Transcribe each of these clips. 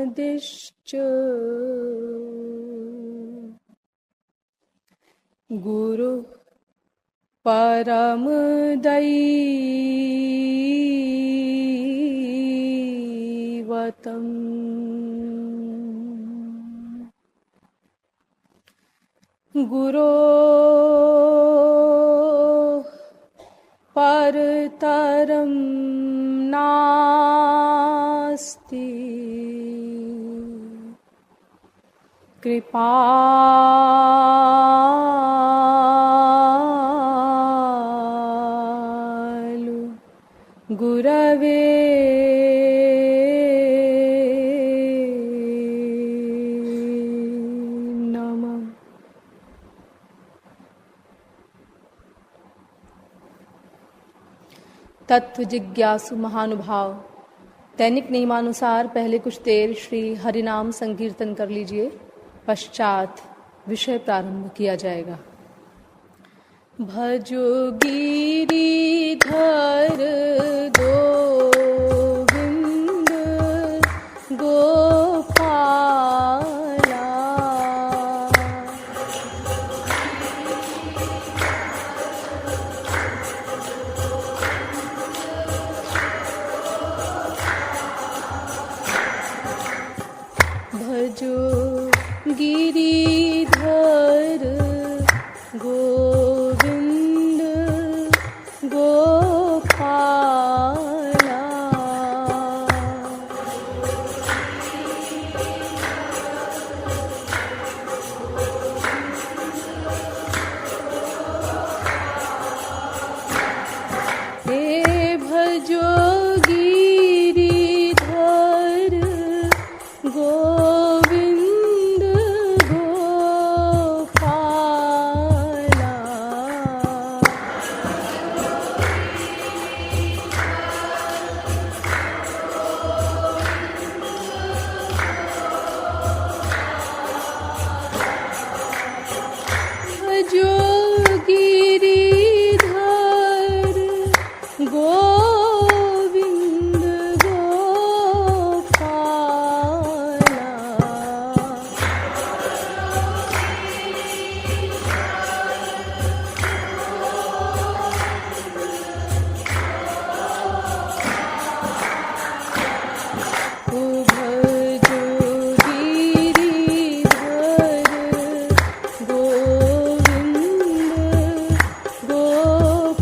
गुरुराराधनादिश्च गुरु परमदैवतम् गुरोः परतरं नास्ति कृपालु गुरवे नमः। तत्व जिज्ञासु महानुभाव, दैनिक नियमानुसार पहले कुछ देर श्री हरिनाम संकीर्तन कर लीजिए, पश्चात विषय प्रारंभ किया जाएगा। भजो गिरिधर गोविंद गोपाला, भजो गिरिधर गोविंद गोपाला, हे भजो गिरिधर गोविंद गोपाला, भजो गिरिधर गोविंद गोपाला, ओ भजो गिरिधर गोविंद गोपाला,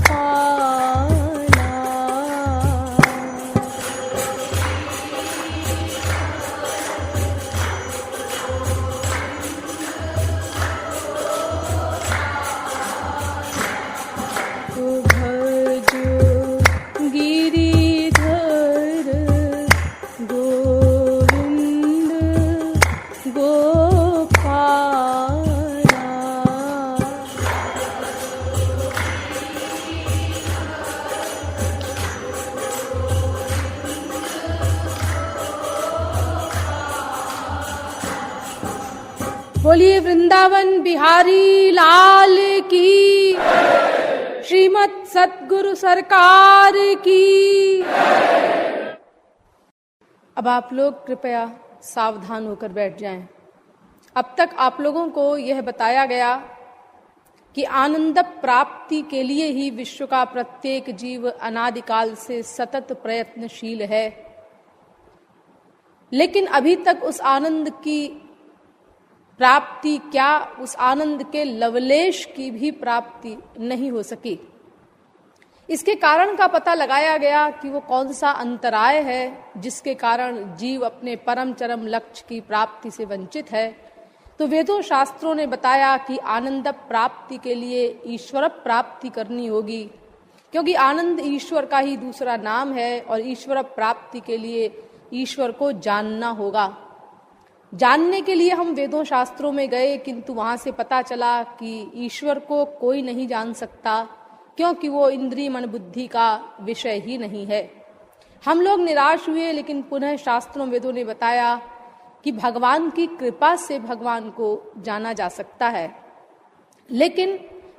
ओ भजो गिरिधर गोविंद गोपाला। बोलिए वृंदावन बिहारी लाल की, श्रीमत सतगुरु सरकार की। अब आप लोग कृपया सावधान होकर बैठ जाएं। अब तक आप लोगों को यह बताया गया कि आनंद प्राप्ति के लिए ही विश्व का प्रत्येक जीव अनादिकाल से सतत प्रयत्नशील है, लेकिन अभी तक उस आनंद की प्राप्ति क्या, उस आनंद के लवलेश की भी प्राप्ति नहीं हो सकी। इसके कारण का पता लगाया गया कि वो कौन सा अंतराय है जिसके कारण जीव अपने परम चरम लक्ष्य की प्राप्ति से वंचित है। तो वेदों शास्त्रों ने बताया कि आनंद प्राप्ति के लिए ईश्वर प्राप्ति करनी होगी, क्योंकि आनंद ईश्वर का ही दूसरा नाम है और ईश्वर प्राप्ति के लिए ईश्वर को जानना होगा। जानने के लिए हम वेदों शास्त्रों में गए, किंतु वहां से पता चला कि ईश्वर को कोई नहीं जान सकता, क्योंकि वो इंद्रिय मन बुद्धि का विषय ही नहीं है। हम लोग निराश हुए, लेकिन पुनः शास्त्रों वेदों ने बताया कि भगवान की कृपा से भगवान को जाना जा सकता है, लेकिन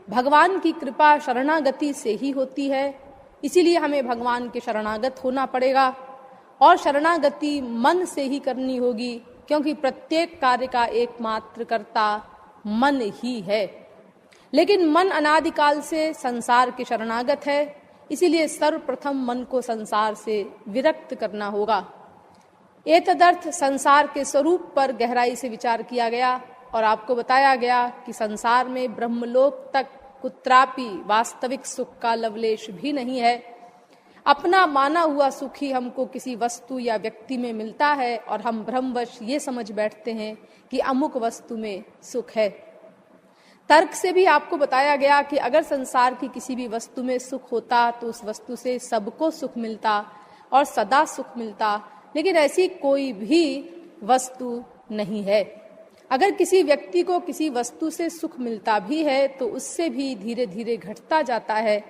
भगवान की कृपा शरणागति से ही होती है। इसीलिए हमें भगवान के शरणागत होना पड़ेगा और शरणागति मन से ही करनी होगी, क्योंकि प्रत्येक कार्य का एकमात्र कर्ता मन ही है। लेकिन मन अनादिकाल से संसार के शरणागत है, इसीलिए सर्वप्रथम मन को संसार से विरक्त करना होगा। एतदर्थ संसार के स्वरूप पर गहराई से विचार किया गया और आपको बताया गया कि संसार में ब्रह्मलोक तक कुत्रापि वास्तविक सुख का लवलेश भी नहीं है। अपना माना हुआ सुख ही हमको किसी वस्तु या व्यक्ति में मिलता है और हम भ्रमवश ये समझ बैठते हैं कि अमुक वस्तु में सुख है। तर्क से भी आपको बताया गया कि अगर संसार की किसी भी वस्तु में सुख होता तो उस वस्तु से सबको सुख मिलता और सदा सुख मिलता, लेकिन ऐसी कोई भी वस्तु नहीं है। अगर किसी व्यक्ति को किसी वस्तु से सुख मिलता भी है तो उससे भी धीरे धीरे घटता जाता है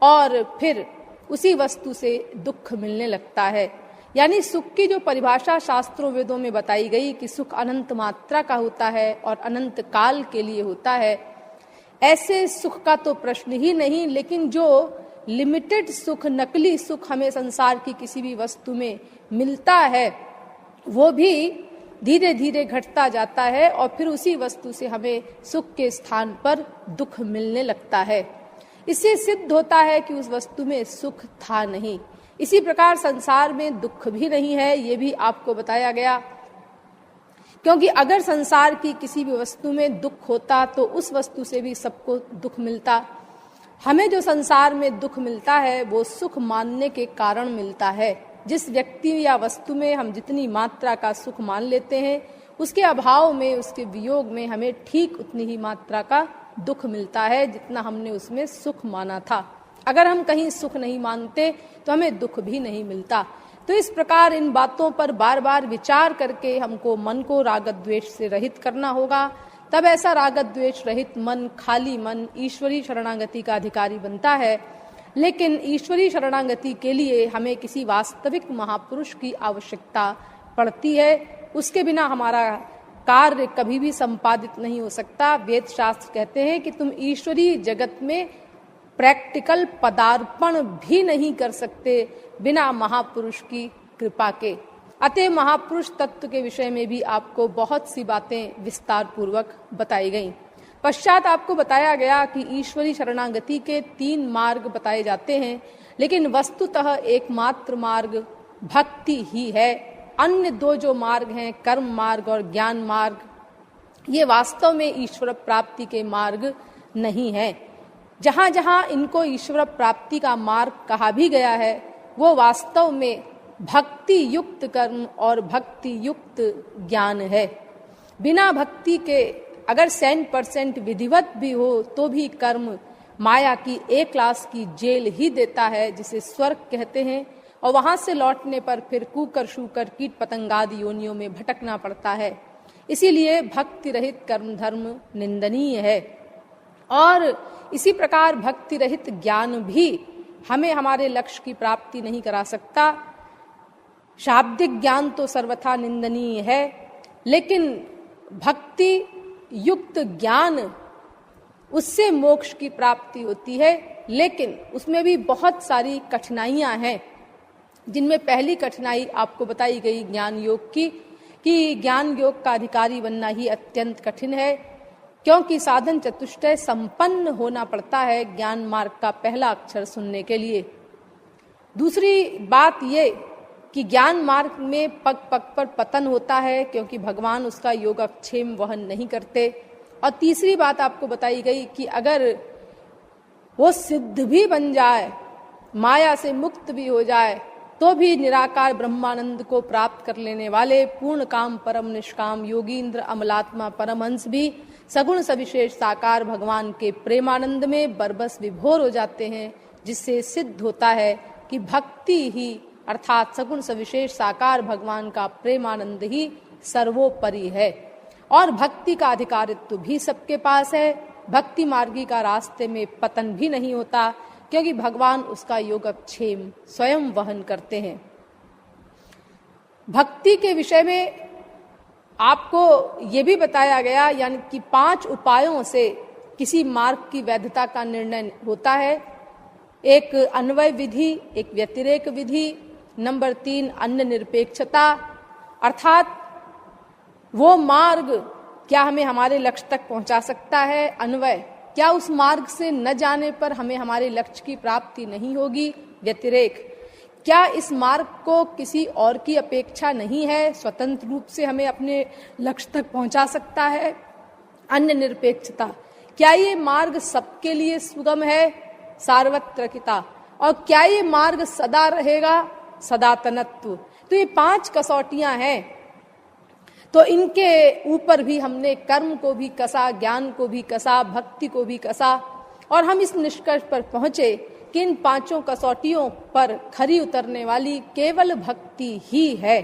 और फिर उसी वस्तु से दुख मिलने लगता है। यानी सुख की जो परिभाषा शास्त्रों वेदों में बताई गई कि सुख अनंत मात्रा का होता है और अनंत काल के लिए होता है, ऐसे सुख का तो प्रश्न ही नहीं। लेकिन जो लिमिटेड सुख, नकली सुख हमें संसार की किसी भी वस्तु में मिलता है, वो भी धीरे धीरे घटता जाता है और फिर उसी वस्तु से हमें सुख के स्थान पर दुख मिलने लगता है। इससे सिद्ध होता है कि उस वस्तु में सुख था नहीं। इसी प्रकार संसार में दुख भी नहीं है, ये भी आपको बताया गया, क्योंकि अगर संसार की किसी भी वस्तु में दुख होता तो उस वस्तु से भी सबको दुख मिलता। हमें जो संसार में दुख मिलता है वो सुख मानने के कारण मिलता है। जिस व्यक्ति या वस्तु में हम जितनी मात्रा का सुख मान लेते हैं, उसके अभाव में, उसके वियोग में हमें ठीक उतनी ही मात्रा का दुख मिलता है जितना हमने उसमें सुख माना था। अगर हम कहीं सुख नहीं मानते तो हमें दुख भी नहीं मिलता। तो इस प्रकार इन बातों पर बार बार विचार करके हमको मन को राग द्वेष से रहित करना होगा। तब ऐसा राग द्वेष रहित मन, खाली मन ईश्वरी शरणागति का अधिकारी बनता है। लेकिन ईश्वरी शरणागति के लिए हमें किसी वास्तविक महापुरुष की आवश्यकता पड़ती है। उसके बिना हमारा कार्य कभी भी संपादित नहीं हो सकता। वेद शास्त्र कहते हैं कि तुम ईश्वरी जगत में प्रैक्टिकल पदार्पण भी नहीं कर सकते बिना महापुरुष की कृपा के। अतः महापुरुष तत्व के विषय में भी आपको बहुत सी बातें विस्तार पूर्वक बताई गईं। पश्चात आपको बताया गया कि ईश्वरी शरणागति के 3 मार्ग बताए जाते हैं, लेकिन वस्तुतः एकमात्र मार्ग भक्ति ही है। अन्य 2 जो मार्ग हैं, कर्म मार्ग और ज्ञान मार्ग, ये वास्तव में ईश्वर प्राप्ति के मार्ग नहीं है। जहाँ जहाँ इनको ईश्वर प्राप्ति का मार्ग कहा भी गया है, वो वास्तव में भक्ति युक्त कर्म और भक्ति युक्त ज्ञान है। बिना भक्ति के अगर 100% विधिवत भी हो तो भी कर्म माया की एक क्लास की जेल ही देता है, जिसे स्वर्ग कहते हैं, और वहां से लौटने पर फिर कूकर शूकर कीट पतंगादि योनियों में भटकना पड़ता है। इसीलिए भक्ति रहित कर्म धर्म निंदनीय है। और इसी प्रकार भक्ति रहित ज्ञान भी हमें हमारे लक्ष्य की प्राप्ति नहीं करा सकता। शाब्दिक ज्ञान तो सर्वथा निंदनीय है, लेकिन भक्ति युक्त ज्ञान, उससे मोक्ष की प्राप्ति होती है। लेकिन उसमें भी बहुत सारी कठिनाइयां हैं, जिनमें पहली कठिनाई आपको बताई गई ज्ञान योग की, कि ज्ञान योग का अधिकारी बनना ही अत्यंत कठिन है, क्योंकि साधन चतुष्टय संपन्न होना पड़ता है ज्ञान मार्ग का पहला अक्षर सुनने के लिए। दूसरी बात ये कि ज्ञान मार्ग में पग पग पर पतन होता है, क्योंकि भगवान उसका योगक्षेम वहन नहीं करते। और तीसरी बात आपको बताई गई कि अगर वो सिद्ध भी बन जाए, माया से मुक्त भी हो जाए, तो भी निराकार ब्रह्मानंद को प्राप्त कर लेने वाले पूर्ण काम परम निष्काम योगींद्र अमलात्मा परमहंस भी सगुण सविशेष साकार भगवान के प्रेमानंद में बरबस विभोर हो जाते हैं, जिससे सिद्ध होता है कि भक्ति ही अर्थात सगुण सविशेष साकार भगवान का प्रेमानंद ही सर्वोपरि है। और भक्ति का अधिकारित्व भी सबके पास है। भक्ति मार्गी का रास्ते में पतन भी नहीं होता, क्योंकि भगवान उसका योगक्षेम स्वयं वहन करते हैं। भक्ति के विषय में आपको ये भी बताया गया, यानी कि 5 उपायों से किसी मार्ग की वैधता का निर्णय होता है। एक अन्वय विधि, एक व्यतिरेक विधि, नंबर 3 अन्य निरपेक्षता, अर्थात वो मार्ग क्या हमें हमारे लक्ष्य तक पहुंचा सकता है। अन्वय, क्या उस मार्ग से न जाने पर हमें हमारे लक्ष्य की प्राप्ति नहीं होगी। व्यतिरेक, क्या इस मार्ग को किसी और की अपेक्षा नहीं है, स्वतंत्र रूप से हमें अपने लक्ष्य तक पहुंचा सकता है। अन्य निरपेक्षता, क्या ये मार्ग सबके लिए सुगम है, सार्वत्रिकता, और क्या ये मार्ग सदा रहेगा, सदातनत्व। तो ये 5 कसौटियां हैं। तो इनके ऊपर भी हमने कर्म को भी कसा, ज्ञान को भी कसा, भक्ति को भी कसा, और हम इस निष्कर्ष पर पहुंचे कि इन 5 कसौटियों पर खरी उतरने वाली केवल भक्ति ही है।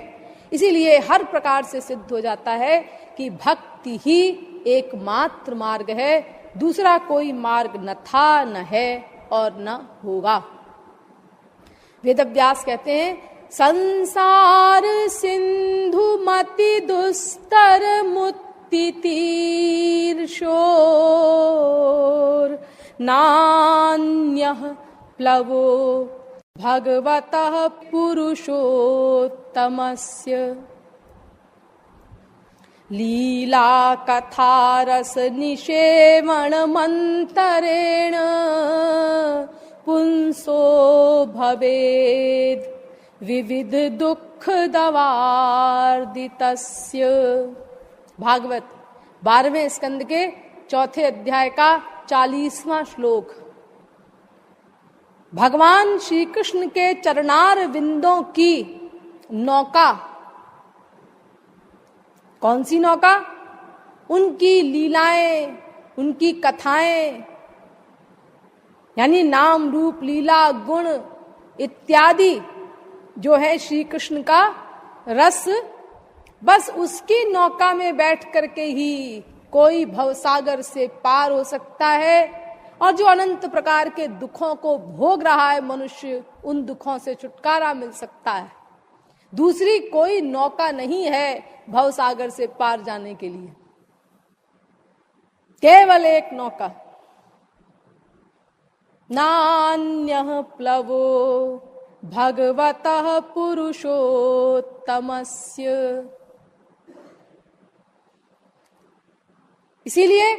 इसीलिए हर प्रकार से सिद्ध हो जाता है कि भक्ति ही एकमात्र मार्ग है, दूसरा कोई मार्ग न था, न है और न होगा। वेदव्यास कहते हैं, संसार सिंधु मति दुस्तर मुक्ति तीर्षोर नान्यः प्लवो भगवतः पुरुषोत्तमस्य लीला कथा रस निषेवण मंतरेण पुंसो भवेद विविध दुख दवार्दितस्य। भागवत 12वें स्कंद के 4थे अध्याय का 40वां श्लोक। भगवान श्री कृष्ण के चरणार विंदों की नौका, कौन सी नौका? उनकी लीलाएं, उनकी कथाएं, यानी नाम रूप लीला गुण इत्यादि जो है श्री कृष्ण का रस, बस उसकी नौका में बैठ करके ही कोई भवसागर से पार हो सकता है। और जो अनंत प्रकार के दुखों को भोग रहा है मनुष्य, उन दुखों से छुटकारा मिल सकता है। दूसरी कोई नौका नहीं है भवसागर से पार जाने के लिए, केवल एक नौका, नान्यः प्लवो भगवतः पुरुषोत्तमस्य। इसीलिए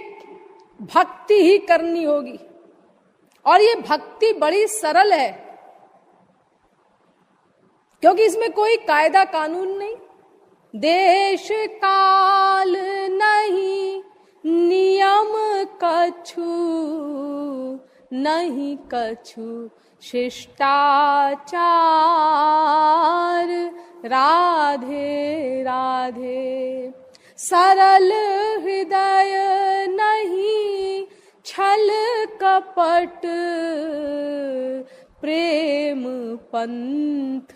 भक्ति ही करनी होगी, और ये भक्ति बड़ी सरल है, क्योंकि इसमें कोई कायदा कानून नहीं, देश काल नहीं, नियम कछु नहीं, कछु शिष्टाचार, राधे राधे। सरल हृदय नहीं, छल कपट, प्रेम पंथ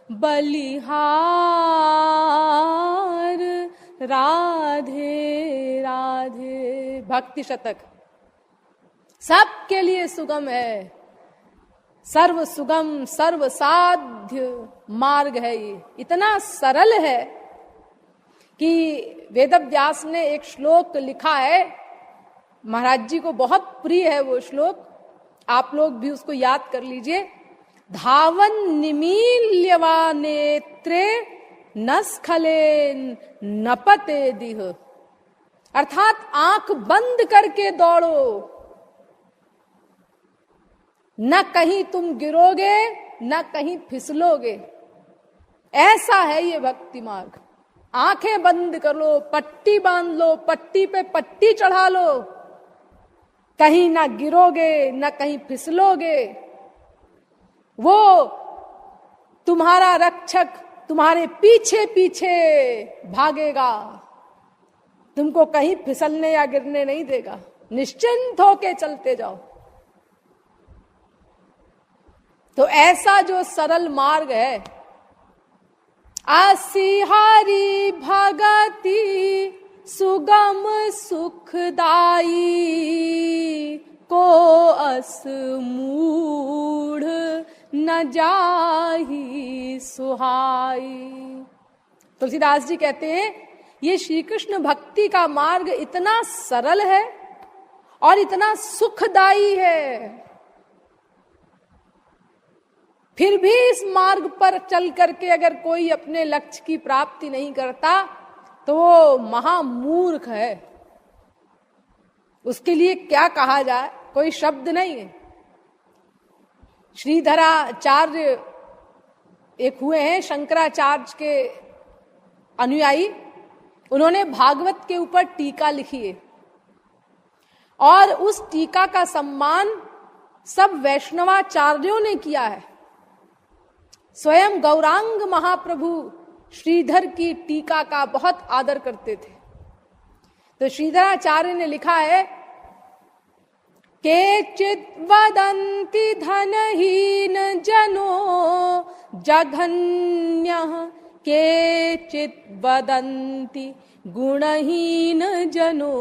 बलिहार, राधे राधे। भक्ति शतक सबके लिए सुगम है, सर्व सुगम सर्व साध्य मार्ग है। ये इतना सरल है कि वेदव्यास ने एक श्लोक लिखा है, महाराज जी को बहुत प्रिय है वो श्लोक, आप लोग भी उसको याद कर लीजिए। धावन निमील्यवा नेत्रे न स्खले नपते दिह, अर्थात आंख बंद करके दौड़ो, न कहीं तुम गिरोगे न कहीं फिसलोगे। ऐसा है ये भक्ति मार्ग। आंखें बंद कर लो, पट्टी बांध लो, पट्टी पे पट्टी चढ़ा लो, कहीं ना गिरोगे न कहीं फिसलोगे। वो तुम्हारा रक्षक तुम्हारे पीछे पीछे भागेगा, तुमको कहीं फिसलने या गिरने नहीं देगा। निश्चिंत होके चलते जाओ। तो ऐसा जो सरल मार्ग है, आसिहारी भगति सुगम सुखदाई, को अस मूढ़ न जाही सुहाई। तुलसीदास जी कहते हैं ये श्री कृष्ण भक्ति का मार्ग इतना सरल है और इतना सुखदायी है, फिर भी इस मार्ग पर चल करके अगर कोई अपने लक्ष्य की प्राप्ति नहीं करता तो वो महामूर्ख है। उसके लिए क्या कहा जाए, कोई शब्द नहीं है। श्रीधराचार्य एक हुए हैं शंकराचार्य के अनुयायी, उन्होंने भागवत के ऊपर टीका लिखी है और उस टीका का सम्मान सब वैष्णवाचार्यों ने किया है। स्वयं गौरांग महाप्रभु श्रीधर की टीका का बहुत आदर करते थे। तो श्रीधराचार्य ने लिखा है, केचित् वदन्ति धनहीन जनो जघन्यः, केचित् वदन्ति गुणहीन जनो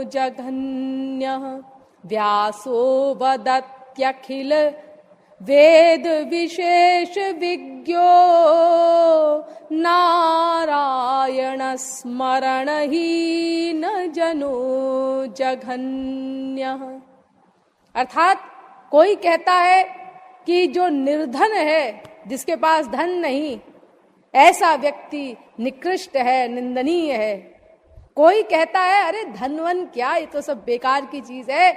जघन्यः, व्यासो वदत्यखिल वेद विशेष विज्ञो नारायण स्मरणहीन जनो जघन्यः। अर्थात कोई कहता है कि जो निर्धन है, जिसके पास धन नहीं, ऐसा व्यक्ति निकृष्ट है, निंदनीय है। कोई कहता है अरे धनवन क्या, ये तो सब बेकार की चीज है,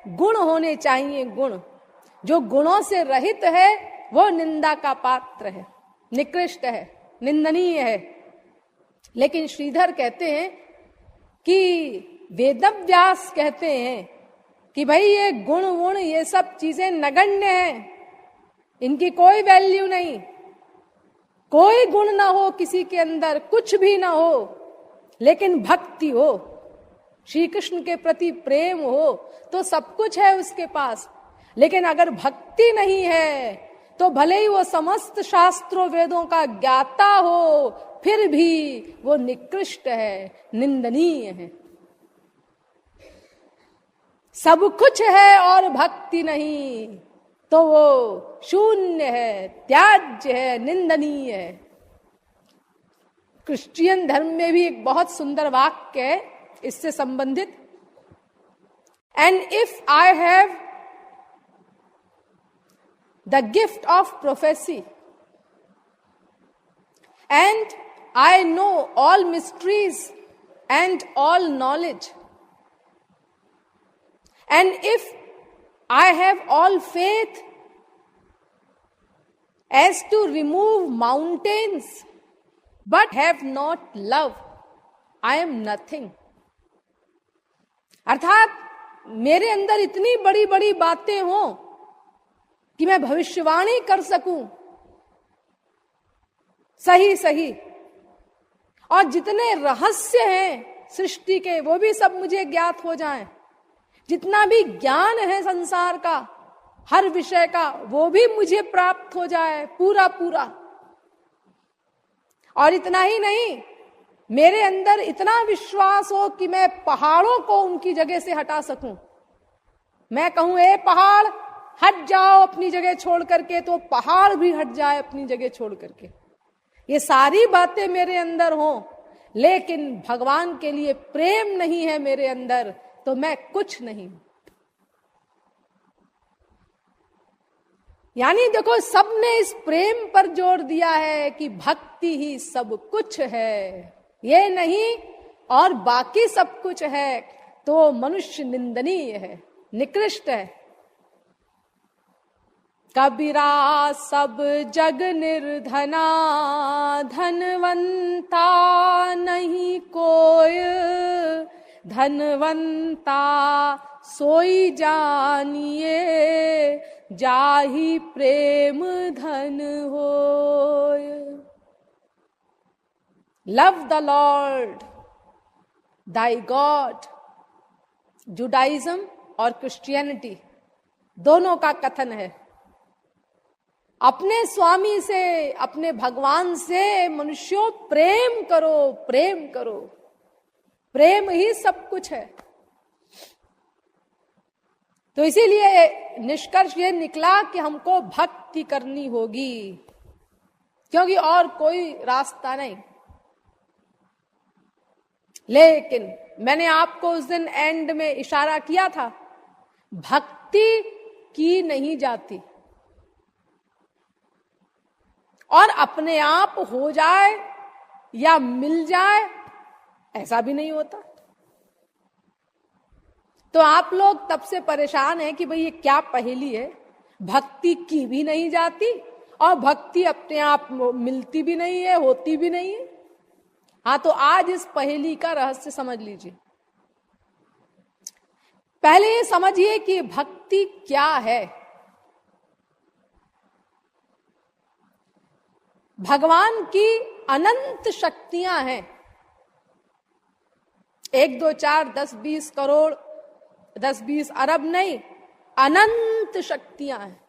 गुण होने चाहिए, गुण। जो गुणों से रहित है वो निंदा का पात्र है, निकृष्ट है, निंदनीय है। लेकिन श्रीधर कहते हैं कि वेदव्यास कहते हैं कि भाई ये गुण गुण ये सब चीजें नगण्य हैं, इनकी कोई वैल्यू नहीं। कोई गुण ना हो किसी के अंदर, कुछ भी ना हो, लेकिन भक्ति हो, श्री कृष्ण के प्रति प्रेम हो, तो सब कुछ है उसके पास। लेकिन अगर भक्ति नहीं है तो भले ही वो समस्त शास्त्रों वेदों का ज्ञाता हो, फिर भी वो निकृष्ट है, निंदनीय है। सब कुछ है और भक्ति नहीं तो वो शून्य है, त्याज्य है, निंदनीय है। क्रिश्चियन धर्म में भी एक बहुत सुंदर वाक्य है इससे संबंधित, and if I have the gift of prophecy and I know all mysteries and all knowledge, and if I have all faith as to remove mountains but have not love, I am nothing। अर्थात मेरे अंदर इतनी बड़ी बड़ी बातें हों कि मैं भविष्यवाणी कर सकूं सही सही, और जितने रहस्य हैं सृष्टि के वो भी सब मुझे ज्ञात हो जाएं, जितना भी ज्ञान है संसार का हर विषय का वो भी मुझे प्राप्त हो जाए पूरा पूरा। और इतना ही नहीं, मेरे अंदर इतना विश्वास हो कि मैं पहाड़ों को उनकी जगह से हटा सकूं। मैं कहूं ए पहाड़ हट जाओ अपनी जगह छोड़ करके, तो पहाड़ भी हट जाए अपनी जगह छोड़ करके। ये सारी बातें मेरे अंदर हों, लेकिन भगवान के लिए प्रेम नहीं है मेरे अंदर, तो मैं कुछ नहीं। यानी देखो, सबने इस प्रेम पर जोर दिया है कि भक्ति ही सब कुछ है, ये नहीं और बाकी सब कुछ है तो मनुष्य निंदनीय है, निकृष्ट है। कबीरा सब जग निर्धना, धनवंता नहीं कोय, धनवंता सोई जानिए, जाहि प्रेम धन होय। Love the Lord Dai God. Judaism और क्रिश्चियनिटी दोनों का कथन है, अपने स्वामी से, अपने भगवान से मनुष्यों प्रेम करो, प्रेम करो। प्रेम ही सब कुछ है। तो इसीलिए निष्कर्ष ये निकला कि हमको भक्ति करनी होगी, क्योंकि और कोई रास्ता नहीं। लेकिन मैंने आपको उस दिन एंड में इशारा किया था, भक्ति की नहीं जाती और अपने आप हो जाए या मिल जाए ऐसा भी नहीं होता। तो आप लोग तब से परेशान हैं कि भाई ये क्या पहेली है, भक्ति की भी नहीं जाती और भक्ति अपने आप मिलती भी नहीं है, होती भी नहीं है। हाँ, तो आज इस पहेली का रहस्य समझ लीजिए। पहले ये समझिए कि भक्ति क्या है। भगवान की अनंत शक्तियां हैं, 1 2 4 10 20 करोड़ 10 20 अरब नहीं, अनंत शक्तियां हैं।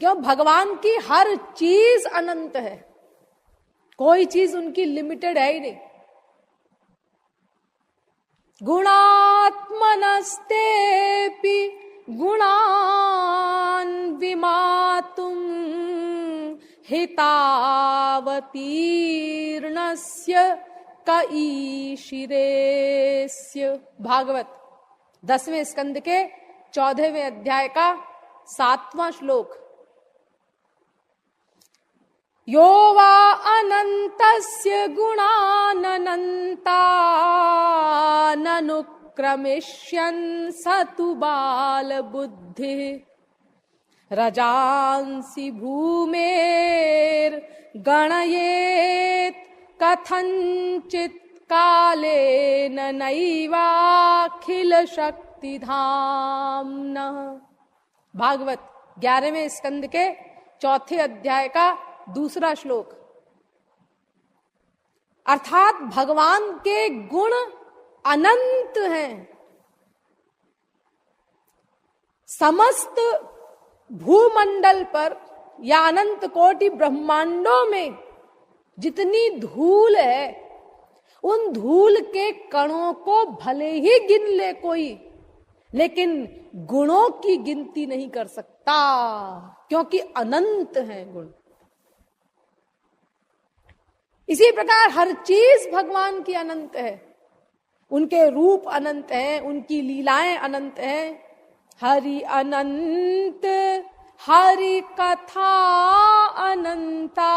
क्यों? भगवान की हर चीज अनंत है, कोई चीज उनकी लिमिटेड है ही नहीं। गुणात्मनस्तेपि गुणान् विमातुं हितावतीर्णस्य कईशिरेस्य। भागवत 10वें स्कंद के 14वें अध्याय का 7वां श्लोक। यो वा अनन्तस्य गुणानन्ताननुक्रमिष्यन् स तु बालबुद्धिः रजांसि भूमेर्गणयेत् कथञ्चित् कालेन नैवाखिल शक्तिधाम्नः। भागवत 11वें स्कंद के 4थे अध्याय का 2 श्लोक। अर्थात भगवान के गुण अनंत हैं। समस्त भूमंडल पर या अनंत कोटि ब्रह्मांडों में जितनी धूल है, उन धूल के कणों को भले ही गिन ले कोई, लेकिन गुणों की गिनती नहीं कर सकता, क्योंकि अनंत हैं गुण। इसी प्रकार हर चीज भगवान की अनंत है, उनके रूप अनंत हैं, उनकी लीलाएं अनंत हैं। हरि अनंत हरि कथा अनंता,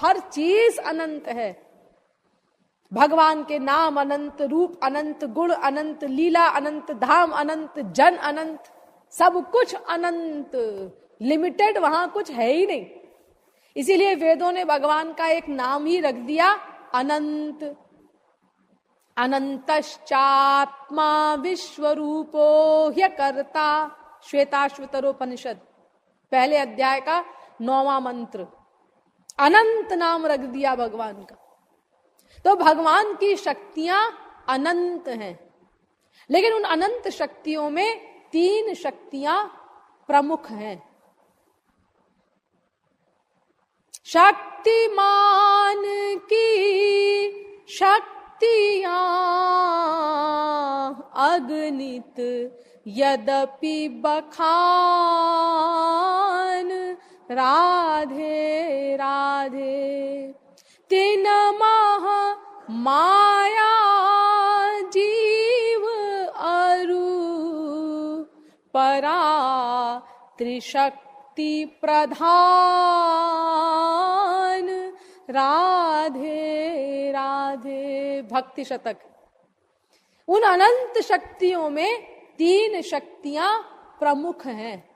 हर चीज अनंत है। भगवान के नाम अनंत, रूप अनंत, गुण अनंत, लीला अनंत, धाम अनंत, जन अनंत, सब कुछ अनंत। लिमिटेड वहां कुछ है ही नहीं। इसीलिए वेदों ने भगवान का एक नाम ही रख दिया, अनंत। अनंतश्चात्मा विश्वरूपो ह्यकर्ता, श्वेताश्वतरोपनिषद 1 अध्याय का 9वां मंत्र। अनंत नाम रख दिया भगवान का। तो भगवान की शक्तियां अनंत हैं, लेकिन उन अनंत शक्तियों में 3 शक्तियां प्रमुख हैं। शक्तिमान की शक्तियां अगणित यद्यपि बखान, राधे राधे तीन मह माया जीव अरु परा त्रिशक्ति प्रधान, राधे राधे। भक्ति शतक। उन अनंत शक्तियों में 3 शक्तियां प्रमुख हैं।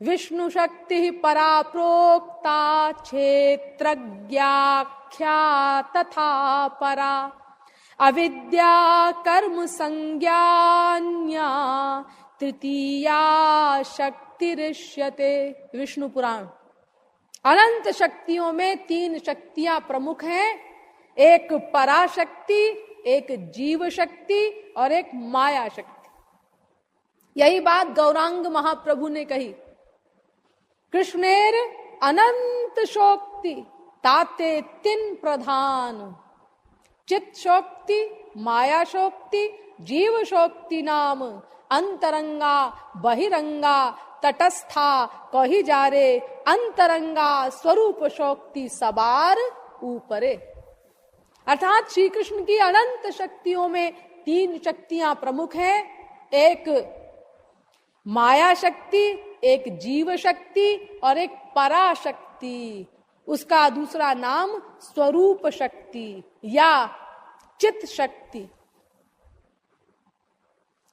विष्णु शक्ति परा प्रोक्ता क्षेत्रज्ञाख्या तथा परा, अविद्या कर्म संज्ञान्या तृतीया शक्तिरिष्यते। विष्णु पुराण। अनंत शक्तियों में 3 शक्तियां प्रमुख हैं, एक पराशक्ति, एक जीव शक्ति और एक माया शक्ति। यही बात गौरांग महाप्रभु ने कही। कृष्णेर अनंत शोक्ति ताते 3 प्रधान, चित शोक्ति, माया शोक्ति, जीव शोक्ति नाम, अंतरंगा बहिरंगा तटस्था कही जा रे, अंतरंगा स्वरूप शोक्ति सबार ऊपरे। अर्थात श्री कृष्ण की अनंत शक्तियों में 3 शक्तियां प्रमुख हैं। एक माया शक्ति, एक जीव शक्ति और एक पराशक्ति। उसका दूसरा नाम स्वरूप शक्ति या चित शक्ति,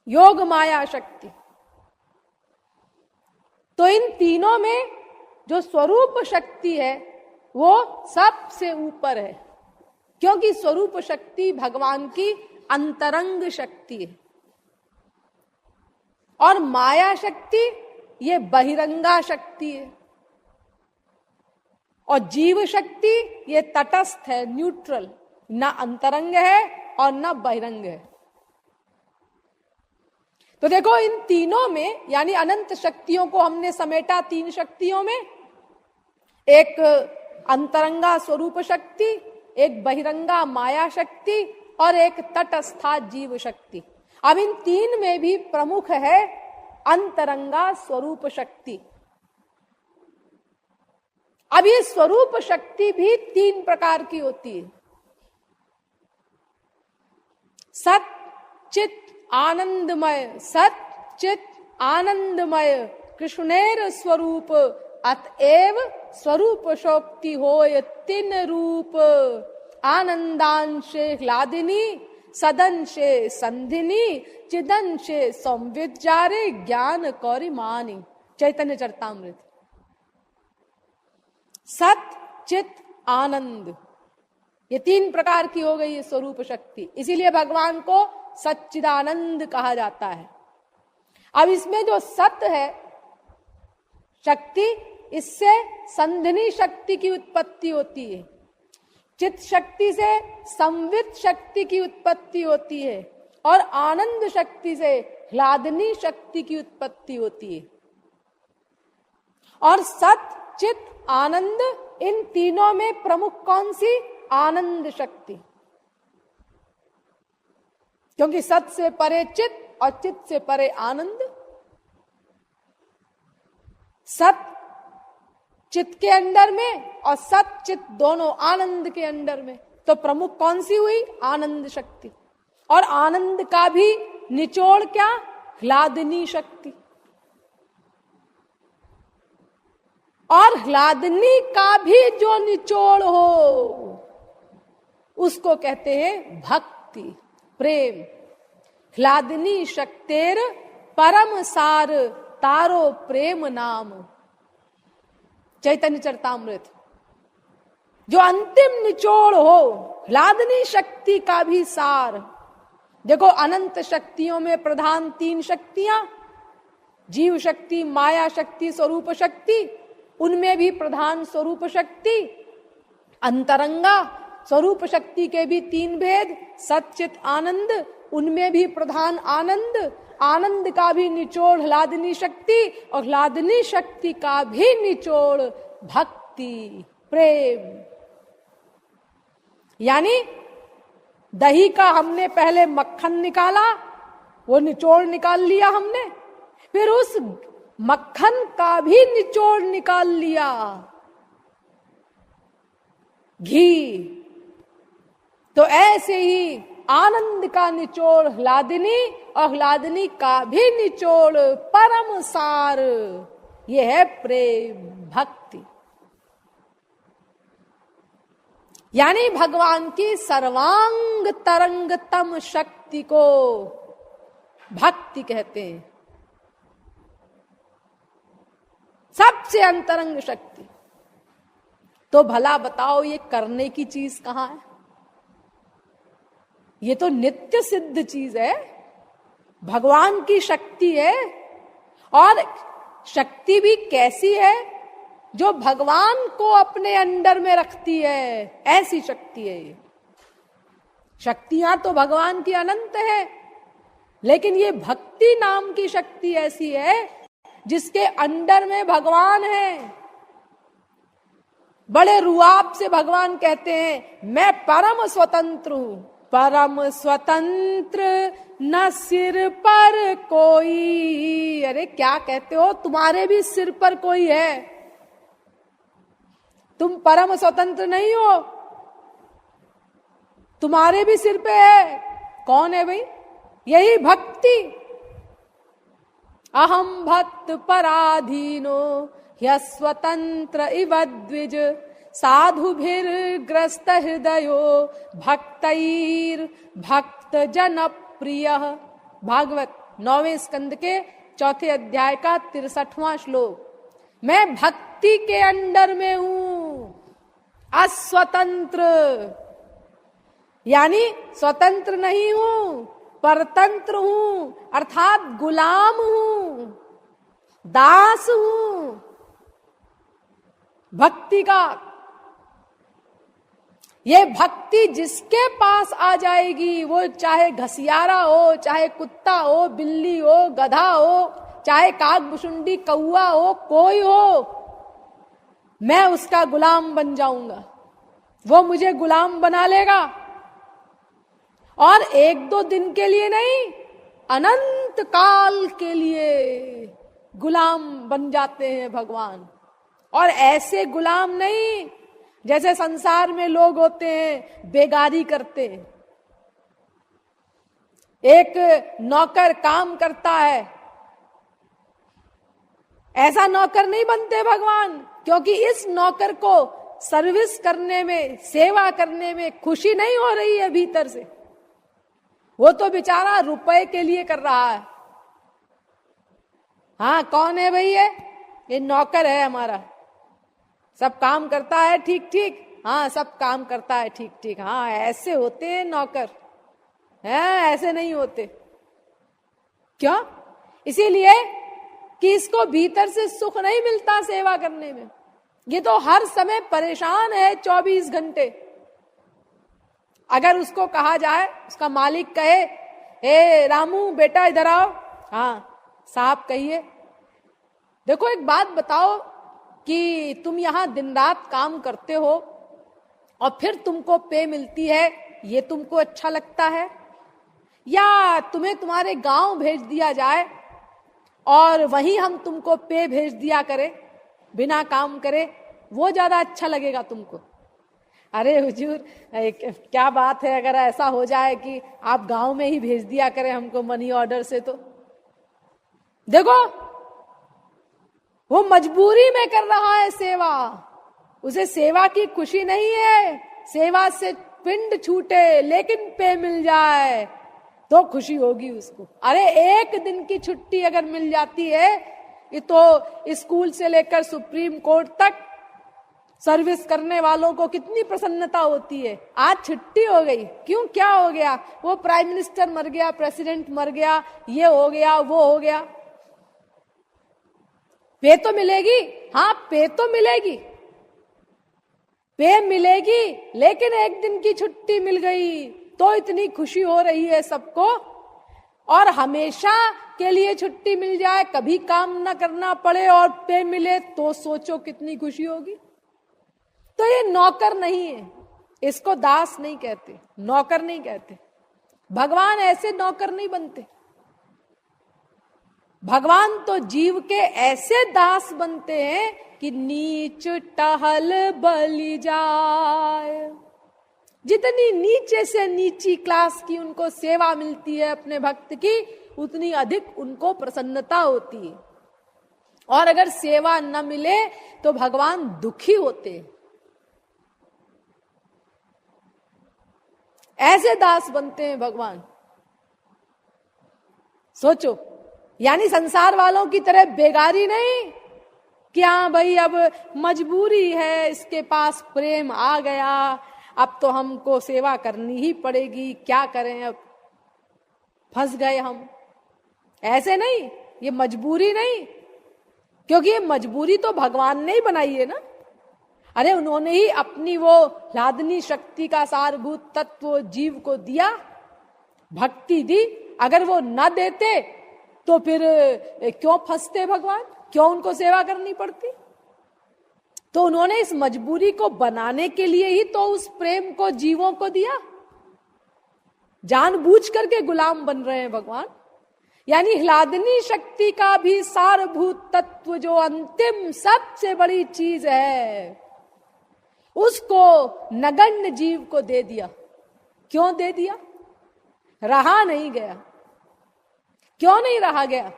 योग माया शक्ति। तो इन तीनों में जो स्वरूप शक्ति है वो सबसे ऊपर है, क्योंकि स्वरूप शक्ति भगवान की अंतरंग शक्ति है और माया शक्ति ये बहिरंगा शक्ति है और जीव शक्ति ये तटस्थ है, न्यूट्रल, ना अंतरंग है और ना बहिरंग है। तो देखो इन तीनों में, यानी अनंत शक्तियों को हमने समेटा 3 शक्तियों में, एक अंतरंगा स्वरूप शक्ति, एक बहिरंगा माया शक्ति और एक तटस्था जीव शक्ति। अब इन 3 में भी प्रमुख है अंतरंगा स्वरूप शक्ति। अब ये स्वरूप शक्ति भी 3 प्रकार की होती है। सत चित आनंदमय, सत चित आनंदमय कृष्णेर स्वरूप अतएव स्वरूप शक्ति होय 3 रूप। आनंदांशे ह्लादिनी, सदंशे संधिनी, चिदंशे संविचारे ज्ञान कौरिमानी। चैतन्य चरितामृत। सत चित आनंद, ये 3 प्रकार की हो गई है स्वरूप शक्ति, इसीलिए भगवान को सच्चिदानंद कहा जाता है। अब इसमें जो सत है शक्ति, इससे संधिनी शक्ति की उत्पत्ति होती है, चित शक्ति से संवित शक्ति की उत्पत्ति होती है और आनंद शक्ति से ह्लादनी शक्ति की उत्पत्ति होती है। और सत चित आनंद, इन तीनों में प्रमुख कौन सी? आनंद शक्ति, क्योंकि सत से परे चित और चित से परे आनंद। सत चित के अंदर में और सत चित दोनों आनंद के अंदर में, तो प्रमुख कौन सी हुई? आनंद शक्ति। और आनंद का भी निचोड़ क्या? ह्लादनी शक्ति। और ह्लादनी का भी जो निचोड़ हो उसको कहते हैं भक्ति, प्रेम। ह्लादनी शक्तेर परम सार तारो प्रेम नाम। चैतन्य चरितामृत। जो अंतिम निचोड़ हो ह्लादनी शक्ति का भी सार। देखो अनंत शक्तियों में प्रधान 3 शक्तियां, जीव शक्ति, माया शक्ति, स्वरूप शक्ति। उनमें भी प्रधान स्वरूप शक्ति, अंतरंगा स्वरूप शक्ति के भी 3 भेद, सच्चित आनंद, उनमें भी प्रधान आनंद। आनंद का भी निचोड़ ह्लादनी शक्ति और ह्लादनी शक्ति का भी निचोड़ भक्ति, प्रेम। यानी दही का हमने पहले मक्खन निकाला, वो निचोड़ निकाल लिया हमने, फिर उस मक्खन का भी निचोड़ निकाल लिया घी। तो ऐसे ही आनंद का निचोड़ ह्लादनी और ह्लादनी का भी निचोड़ परम सार, ये है प्रेम, भक्ति। यानी भगवान की सर्वांग तरंगतम शक्ति को भक्ति कहते हैं, सबसे अंतरंग शक्ति। तो भला बताओ ये करने की चीज कहां है? ये तो नित्य सिद्ध चीज है, भगवान की शक्ति है। और शक्ति भी कैसी है? जो भगवान को अपने अंडर में रखती है, ऐसी शक्ति है ये। शक्तियां तो भगवान की अनंत है, लेकिन ये भक्ति नाम की शक्ति ऐसी है जिसके अंडर में भगवान है। बड़े रुआब से भगवान कहते हैं मैं परम स्वतंत्र हूं। परम स्वतंत्र न सिर पर कोई। अरे क्या कहते हो, तुम्हारे भी सिर पर कोई है, तुम परम स्वतंत्र नहीं हो। तुम्हारे भी सिर पे है। कौन है भाई? यही भक्ति। अहम भक्त पराधीनो ह्यस्वतंत्र इव द्विज साधुभिर्ग्रस्त हृदयो भक्तैर भक्त जन प्रिय। भागवत 9वें स्कंद के 4थे अध्याय का 63वां श्लोक। मैं भक्ति के अंडर में हूं, अस्वतंत्र, यानी स्वतंत्र नहीं हूं, परतंत्र हूं, अर्थात गुलाम हूं, दास हूं भक्ति का। ये भक्ति जिसके पास आ जाएगी, वो चाहे घसियारा हो, चाहे कुत्ता हो, बिल्ली हो, गधा हो, चाहे कागभुसुंडी कौआ हो, कोई हो, मैं उसका गुलाम बन जाऊंगा। वो मुझे गुलाम बना लेगा। और 1-2 दिन के लिए नहीं, अनंत काल के लिए गुलाम बन जाते हैं भगवान। और ऐसे गुलाम नहीं जैसे संसार में लोग होते हैं, बेगारी करते हैं। एक नौकर काम करता है, ऐसा नौकर नहीं बनते भगवान, क्योंकि इस नौकर को सर्विस करने में, सेवा करने में खुशी नहीं हो रही है भीतर से। वो तो बेचारा रुपए के लिए कर रहा है। हाँ, कौन है भाई? ये नौकर है हमारा, सब काम करता है ठीक ठीक। हाँ, सब काम करता है ठीक ठीक। हाँ, ऐसे होते हैं नौकर, हैं? ऐसे नहीं होते। क्यों? इसीलिए कि इसको भीतर से सुख नहीं मिलता सेवा करने में। ये तो हर समय परेशान है 24 घंटे। अगर उसको कहा जाए, उसका मालिक कहे, ए रामू बेटा इधर आओ। हाँ साहब कहिए। देखो एक बात बताओ कि तुम यहां दिन रात काम करते हो और फिर तुमको पे मिलती है, ये तुमको अच्छा लगता है? या तुम्हें तुम्हारे गांव भेज दिया जाए और वहीं हम तुमको पे भेज दिया करें बिना काम करे, वो ज्यादा अच्छा लगेगा तुमको? अरे हुजूर, क्या बात है अगर ऐसा हो जाए कि आप गांव में ही भेज दिया करें हमको मनी ऑर्डर से। तो देखो, वो मजबूरी में कर रहा है सेवा, उसे सेवा की खुशी नहीं है। सेवा से पिंड छूटे लेकिन पे मिल जाए तो खुशी होगी उसको। अरे 1 दिन की छुट्टी अगर मिल जाती है, ये तो स्कूल से लेकर सुप्रीम कोर्ट तक सर्विस करने वालों को कितनी प्रसन्नता होती है। आज छुट्टी हो गई, क्यों? क्या हो गया? वो प्राइम मिनिस्टर मर गया, प्रेसिडेंट मर गया, ये हो गया, वो हो गया। पे तो मिलेगी, हाँ पे तो मिलेगी, पे मिलेगी, लेकिन 1 दिन की छुट्टी मिल गई तो इतनी खुशी हो रही है सबको। और हमेशा के लिए छुट्टी मिल जाए, कभी काम ना करना पड़े और पे मिले, तो सोचो कितनी खुशी होगी। तो ये नौकर नहीं है, इसको दास नहीं कहते, नौकर नहीं कहते। भगवान ऐसे नौकर नहीं बनते। भगवान तो जीव के ऐसे दास बनते हैं कि नीच टहल बलि जाए। जितनी नीचे से नीची क्लास की उनको सेवा मिलती है अपने भक्त की, उतनी अधिक उनको प्रसन्नता होती है। और अगर सेवा न मिले तो भगवान दुखी होते हैं। ऐसे दास बनते हैं भगवान। सोचो, यानी संसार वालों की तरह बेगारी नहीं कि हाँ भाई अब मजबूरी है, इसके पास प्रेम आ गया, अब तो हमको सेवा करनी ही पड़ेगी, क्या करें अब, फंस गए हम। ऐसे नहीं, ये मजबूरी नहीं, क्योंकि ये मजबूरी तो भगवान ने ही बनाई है ना। अरे उन्होंने ही अपनी वो लादनी शक्ति का सारभूत तत्व जीव को दिया, भक्ति दी। अगर वो न देते तो फिर क्यों फंसते भगवान, क्यों उनको सेवा करनी पड़ती? तो उन्होंने इस मजबूरी को बनाने के लिए ही तो उस प्रेम को जीवों को दिया। जानबूझ करके गुलाम बन रहे हैं भगवान। यानी ह्लादनी शक्ति का भी सारभूत तत्व, जो अंतिम सबसे बड़ी चीज है, उसको नगण्य जीव को दे दिया। क्यों दे दिया? रहा नहीं गया। क्यों नहीं रहा गया?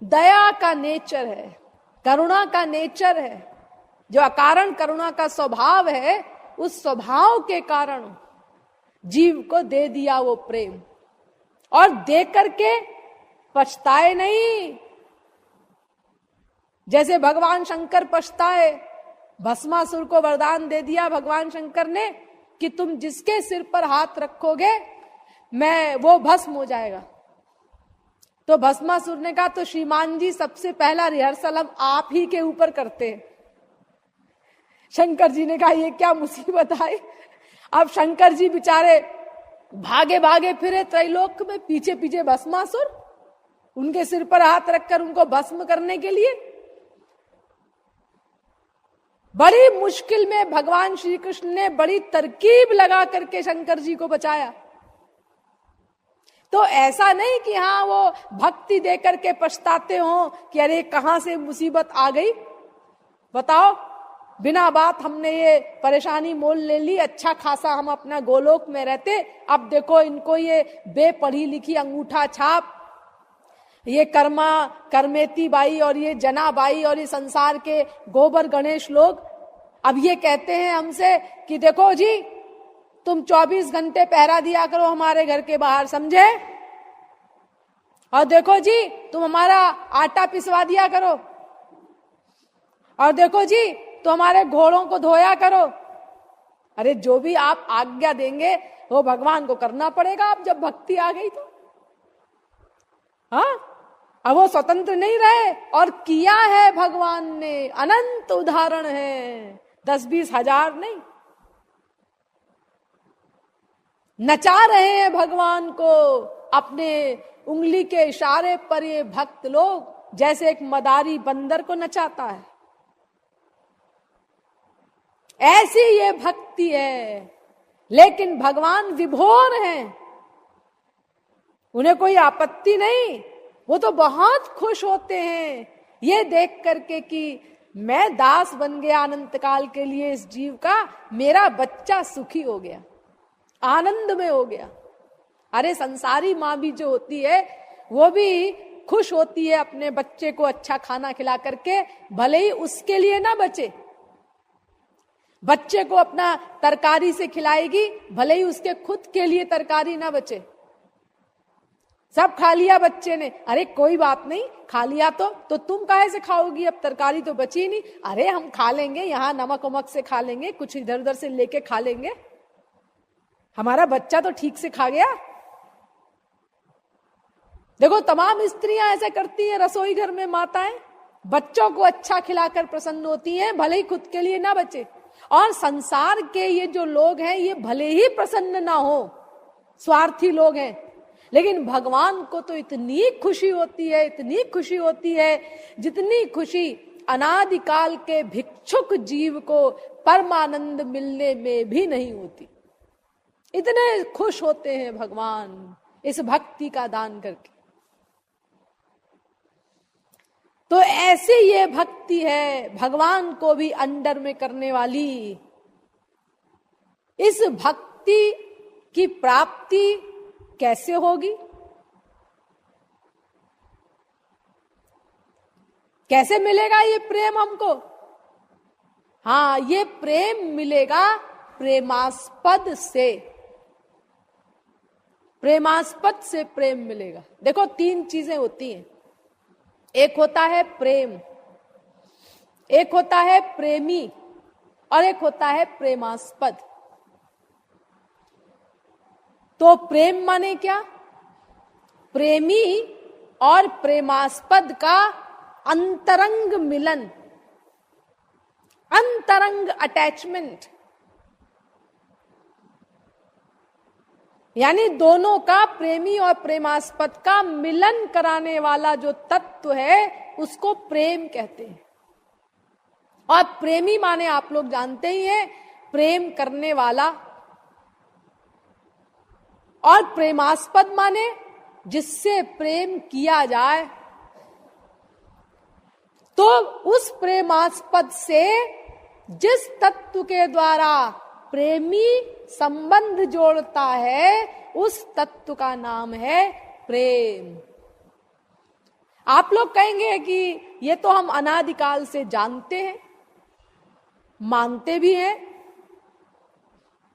दया का नेचर है, करुणा का नेचर है, जो अकारण करुणा का स्वभाव है, उस स्वभाव के कारण जीव को दे दिया वो प्रेम, और दे करके पछताए नहीं। जैसे भगवान शंकर पछताए, भस्मासुर को वरदान दे दिया भगवान शंकर ने कि तुम जिसके सिर पर हाथ रखोगे मैं वो भस्म हो जाएगा। तो भस्मासुर ने कहा तो श्रीमान जी सबसे पहला रिहर्सल हम आप ही के ऊपर करते हैं। शंकर जी ने कहा ये क्या मुसीबत आई। अब शंकर जी बेचारे भागे भागे फिरे त्रैलोक में, पीछे पीछे भस्मासुर, उनके सिर पर हाथ रखकर उनको भस्म करने के लिए। बड़ी मुश्किल में भगवान श्री कृष्ण ने बड़ी तरकीब लगा करके शंकर जी को बचाया। तो ऐसा नहीं कि हाँ वो भक्ति दे करके पछताते हो कि अरे कहां से मुसीबत आ गई, बताओ बिना बात हमने ये परेशानी मोल ले ली, अच्छा खासा हम अपना गोलोक में रहते, अब देखो इनको ये बेपढ़ी लिखी अंगूठा छाप, ये कर्मा कर्मेती बाई और ये जना बाई और ये संसार के गोबर गणेश लोग अब ये कहते हैं हमसे कि देखो जी तुम 24 घंटे पहरा दिया करो हमारे घर के बाहर, समझे, और देखो जी तुम हमारा आटा पिसवा दिया करो, और देखो जी तो हमारे घोड़ों को धोया करो। अरे जो भी आप आज्ञा देंगे वो भगवान को करना पड़ेगा। अब जब भक्ति आ गई तो हाँ, अब वो स्वतंत्र नहीं रहे, और किया है भगवान ने, अनंत उदाहरण है, 10-20 हजार नहीं। नचा रहे हैं भगवान को अपने उंगली के इशारे पर ये भक्त लोग, जैसे एक मदारी बंदर को नचाता है, ऐसी ये भक्ति है। लेकिन भगवान विभोर हैं, उन्हें कोई आपत्ति नहीं, वो तो बहुत खुश होते हैं ये देख करके कि मैं दास बन गया अनंत काल के लिए इस जीव का, मेरा बच्चा सुखी हो गया, आनंद में हो गया। अरे संसारी माँ भी जो होती है वो भी खुश होती है अपने बच्चे को अच्छा खाना खिला करके, भले ही उसके लिए ना बचे, बच्चे को अपना तरकारी से खिलाएगी, भले ही उसके खुद के लिए तरकारी ना बचे। सब खा लिया बच्चे ने, अरे कोई बात नहीं, खा लिया तो तुम काहे से खाओगी, अब तरकारी तो बची नहीं। अरे हम खा लेंगे, यहाँ नमक वमक से खा लेंगे, कुछ इधर उधर से लेके खा लेंगे, हमारा बच्चा तो ठीक से खा गया। देखो तमाम स्त्रियां ऐसा करती हैं, रसोई घर में माताएं बच्चों को अच्छा खिलाकर प्रसन्न होती हैं, भले ही खुद के लिए ना बचे। और संसार के ये जो लोग हैं ये भले ही प्रसन्न ना हो, स्वार्थी लोग हैं, लेकिन भगवान को तो इतनी खुशी होती है, इतनी खुशी होती है, जितनी खुशी अनादिकाल के भिक्षुक जीव को परमानंद मिलने में भी नहीं होती। इतने खुश होते हैं भगवान इस भक्ति का दान करके। तो ऐसे ये भक्ति है भगवान को भी अंडर में करने वाली। इस भक्ति की प्राप्ति कैसे होगी, कैसे मिलेगा ये प्रेम हमको? हाँ, ये प्रेम मिलेगा प्रेमास्पद से, प्रेमास्पद से प्रेम मिलेगा। देखो 3 चीजें होती हैं, एक होता है प्रेम, एक होता है प्रेमी, और एक होता है प्रेमास्पद। तो प्रेम माने क्या? प्रेमी और प्रेमास्पद का अंतरंग मिलन, अंतरंग अटैचमेंट, यानी दोनों का, प्रेमी और प्रेमास्पद का मिलन कराने वाला जो तत्व है उसको प्रेम कहते हैं। और प्रेमी माने आप लोग जानते ही हैं, प्रेम करने वाला, और प्रेमास्पद माने जिससे प्रेम किया जाए। तो उस प्रेमास्पद से जिस तत्व के द्वारा प्रेमी संबंध जोड़ता है, उस तत्व का नाम है प्रेम। आप लोग कहेंगे कि ये तो हम अनादिकाल से जानते हैं, मानते भी हैं,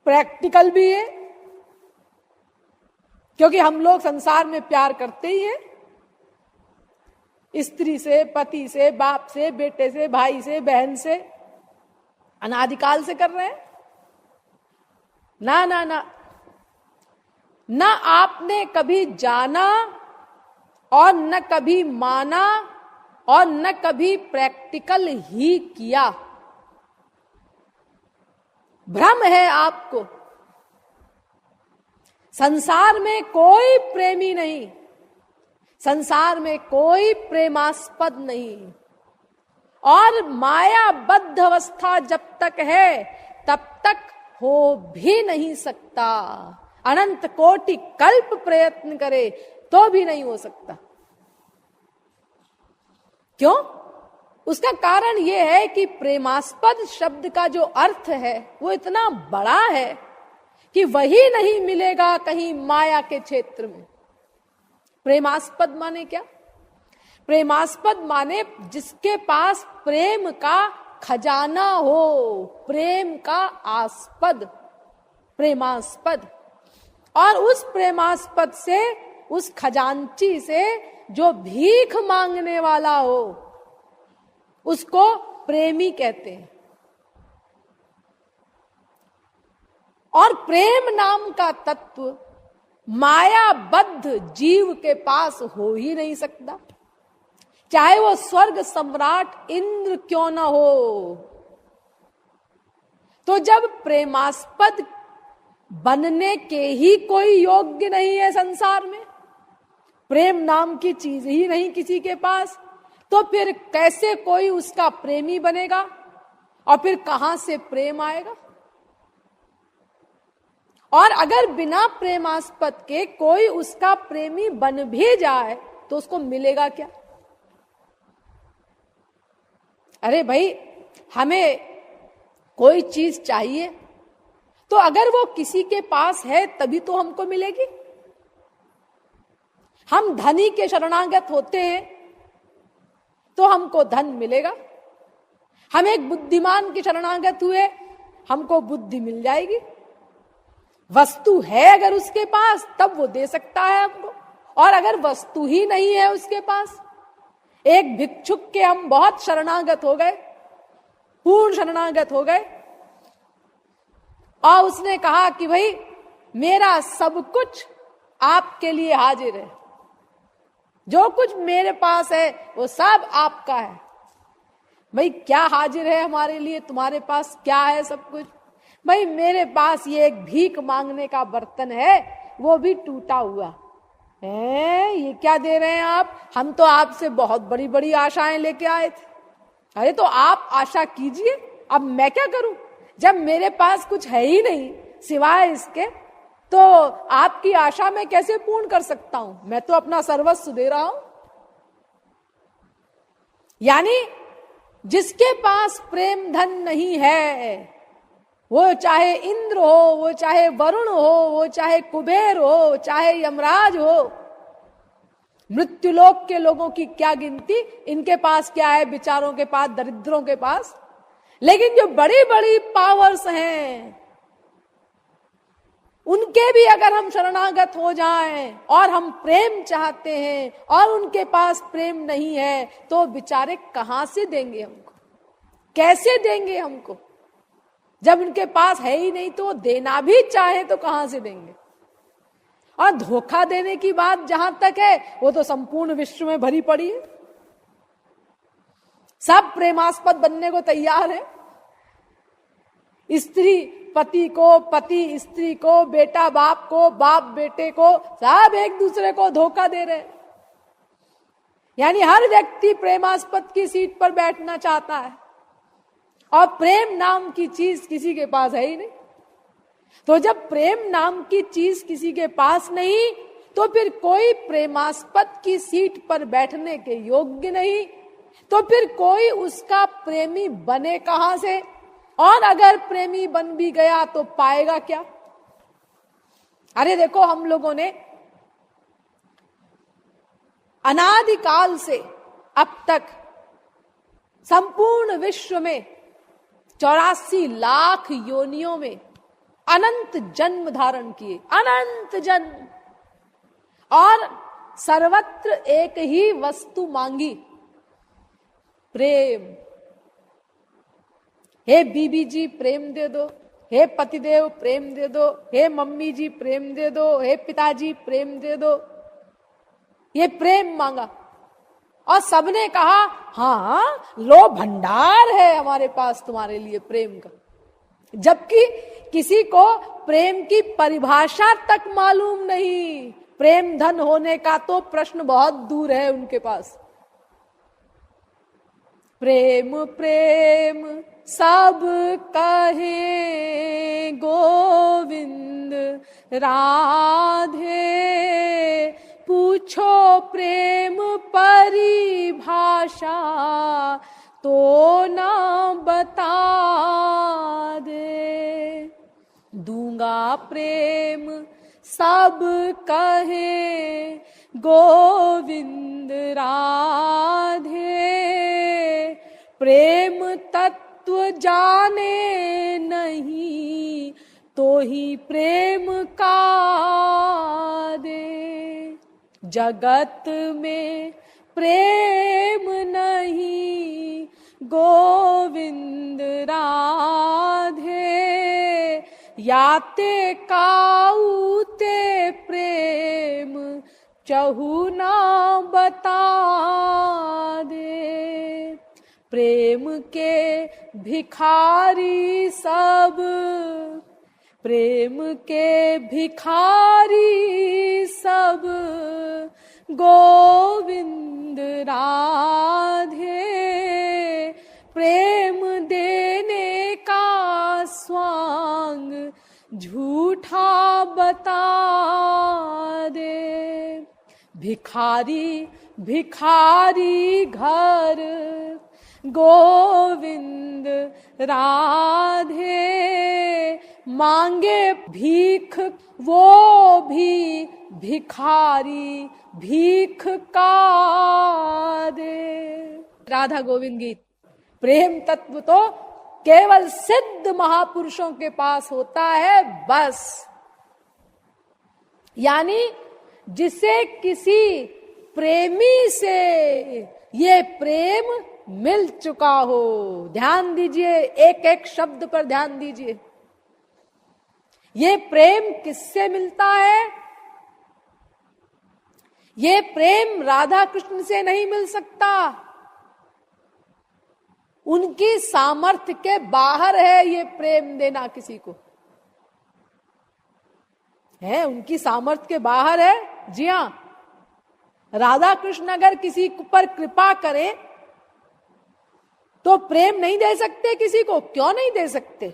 प्रैक्टिकल भी है, क्योंकि हम लोग संसार में प्यार करते ही हैं, स्त्री से, पति से, बाप से, बेटे से, भाई से, बहन से, अनादिकाल से कर रहे हैं। ना ना ना ना, आपने कभी जाना और न कभी माना और न कभी प्रैक्टिकल ही किया। भ्रम है आपको। संसार में कोई प्रेमी नहीं, संसार में कोई प्रेमास्पद नहीं, और मायाबद्ध अवस्था जब तक है तब तक हो भी नहीं सकता। अनंत कोटि कल्प प्रयत्न करे तो भी नहीं हो सकता। क्यों? उसका कारण यह है कि प्रेमास्पद शब्द का जो अर्थ है वो इतना बड़ा है कि वही नहीं मिलेगा कहीं माया के क्षेत्र में। प्रेमास्पद माने क्या? प्रेमास्पद माने जिसके पास प्रेम का खजाना हो, प्रेम का आस्पद, प्रेमास्पद। और उस प्रेमास्पद से, उस खजांची से जो भीख मांगने वाला हो, उसको प्रेमी कहते हैं। और प्रेम नाम का तत्व मायाबद्ध जीव के पास हो ही नहीं सकता, चाहे वो स्वर्ग सम्राट इंद्र क्यों न हो। तो जब प्रेमास्पद बनने के ही कोई योग्य नहीं है संसार में, प्रेम नाम की चीज ही नहीं किसी के पास, तो फिर कैसे कोई उसका प्रेमी बनेगा और फिर कहां से प्रेम आएगा? और अगर बिना प्रेमास्पद के कोई उसका प्रेमी बन भी जाए तो उसको मिलेगा क्या? अरे भाई, हमें कोई चीज चाहिए तो अगर वो किसी के पास है तभी तो हमको मिलेगी। हम धनी के शरणागत होते हैं तो हमको धन मिलेगा। हम एक बुद्धिमान के शरणागत हुए, हमको बुद्धि मिल जाएगी। वस्तु है अगर उसके पास तब वो दे सकता है हमको, और अगर वस्तु ही नहीं है उसके पास, एक भिक्षुक के हम बहुत शरणागत हो गए, पूर्ण शरणागत हो गए, और उसने कहा कि भाई मेरा सब कुछ आपके लिए हाजिर है, जो कुछ मेरे पास है वो सब आपका है। भाई क्या हाजिर है हमारे लिए? तुम्हारे पास क्या है? सब कुछ। भाई मेरे पास ये एक भीख मांगने का बर्तन है, वो भी टूटा हुआ है। ये क्या दे रहे हैं आप? हम तो आपसे बहुत बड़ी बड़ी आशाएं लेके आए थे। अरे तो आप आशा कीजिए, अब मैं क्या करूं? जब मेरे पास कुछ है ही नहीं सिवाय इसके, तो आपकी आशा मैं कैसे पूर्ण कर सकता हूं? मैं तो अपना सर्वस्व दे रहा हूं। यानी जिसके पास प्रेम धन नहीं है, वो चाहे इंद्र हो, वो चाहे वरुण हो, वो चाहे कुबेर हो, चाहे यमराज हो, मृत्युलोक के लोगों की क्या गिनती, इनके पास क्या है? बेचारों के पास, दरिद्रों के पास। लेकिन जो बड़ी बड़ी पावर्स हैं, उनके भी अगर हम शरणागत हो जाएं और हम प्रेम चाहते हैं और उनके पास प्रेम नहीं है, तो बेचारे कहां से देंगे हमको? कैसे देंगे हमको? जब उनके पास है ही नहीं तो देना भी चाहे तो कहां से देंगे? और धोखा देने की बात जहां तक है, वो तो संपूर्ण विश्व में भरी पड़ी है। सब प्रेमास्पद बनने को तैयार है। स्त्री पति को, पति स्त्री को, बेटा बाप को, बाप बेटे को, सब एक दूसरे को धोखा दे रहे हैं। यानी हर व्यक्ति प्रेमास्पद की सीट पर बैठना चाहता है, और प्रेम नाम की चीज किसी के पास है ही नहीं। तो जब प्रेम नाम की चीज किसी के पास नहीं, तो फिर कोई प्रेमास्पद की सीट पर बैठने के योग्य नहीं, तो फिर कोई उसका प्रेमी बने कहां से? और अगर प्रेमी बन भी गया तो पाएगा क्या? अरे देखो, हम लोगों ने अनादिकाल से अब तक संपूर्ण विश्व में 84 लाख योनियों में अनंत जन्म धारण किए, अनंत जन्म, और सर्वत्र एक ही वस्तु मांगी, प्रेम। हे बीबी जी प्रेम दे दो, हे पतिदेव प्रेम दे दो, हे मम्मी जी प्रेम दे दो, हे पिताजी प्रेम दे दो, ये प्रेम मांगा। और सबने कहा हाँ लो, भंडार है हमारे पास तुम्हारे लिए प्रेम का। जबकि किसी को प्रेम की परिभाषा तक मालूम नहीं। प्रेम धन होने का तो प्रश्न बहुत दूर है उनके पास। प्रेम प्रेम सब कहे गोविंद राधे, पूछो प्रेम परिभाषा तो ना बता दे। दूंगा प्रेम सब कहे गोविंद राधे, प्रेम तत्व जाने नहीं तो ही प्रेम का दे। जगत में प्रेम नहीं गोविंद राधे, याते काऊते प्रेम चहु ना बता दे। प्रेम के भिखारी सब, प्रेम के भिखारी सब गोविंद राधे, प्रेम देने का स्वांग झूठा बता दे। भिखारी भिखारी घर गोविंद राधे, मांगे भीख वो भी भिखारी भीख का दे। राधा गोविंद गीत। प्रेम तत्व तो केवल सिद्ध महापुरुषों के पास होता है बस। यानी जिसे किसी प्रेमी से ये प्रेम मिल चुका हो। ध्यान दीजिए, एक एक शब्द पर ध्यान दीजिए। ये प्रेम किससे मिलता है? ये प्रेम राधा कृष्ण से नहीं मिल सकता। उनकी सामर्थ्य के बाहर है ये प्रेम देना किसी को। है उनकी सामर्थ्य के बाहर है। जी हां, राधा कृष्ण अगर किसी पर कृपा करें तो प्रेम नहीं दे सकते किसी को। क्यों नहीं दे सकते?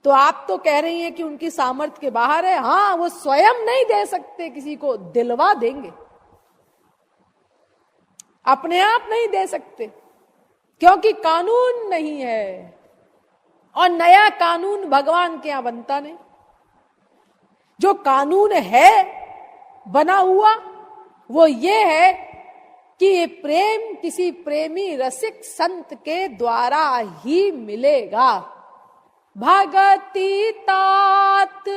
तो आप तो कह रही हैं कि उनकी सामर्थ्य के बाहर है। हाँ, वो स्वयं नहीं दे सकते किसी को, दिलवा देंगे। अपने आप नहीं दे सकते क्योंकि कानून नहीं है, और नया कानून भगवान के यहां बनता नहीं। जो कानून है बना हुआ वो ये है कि ये प्रेम किसी प्रेमी रसिक संत के द्वारा ही मिलेगा। भगति तात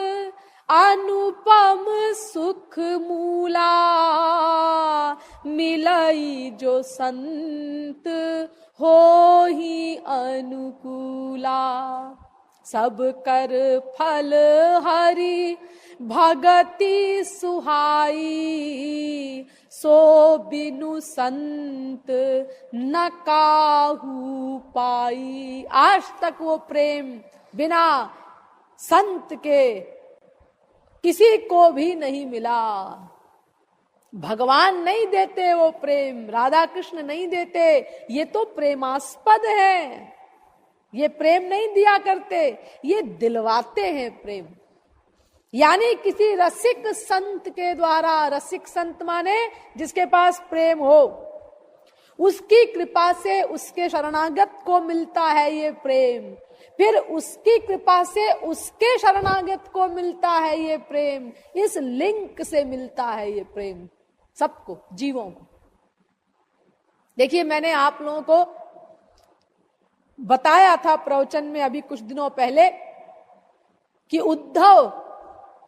अनुपम सुख मूला, मिलई जो संत हो ही अनुकूला। सब कर फल हरि भगति सुहाई, सो बिनु संत न काहू पाई। आज तक वो प्रेम बिना संत के किसी को भी नहीं मिला। भगवान नहीं देते वो प्रेम, राधा कृष्ण नहीं देते। ये तो प्रेमास्पद है, ये प्रेम नहीं दिया करते, ये दिलवाते हैं प्रेम। यानी किसी रसिक संत के द्वारा, रसिक संत माने जिसके पास प्रेम हो, उसकी कृपा से उसके शरणागत को मिलता है ये प्रेम, फिर उसकी कृपा से उसके शरणागत को मिलता है ये प्रेम, इस लिंक से मिलता है ये प्रेम सबको, जीवों को। देखिए, मैंने आप लोगों को बताया था प्रवचन में अभी कुछ दिनों पहले कि उद्धव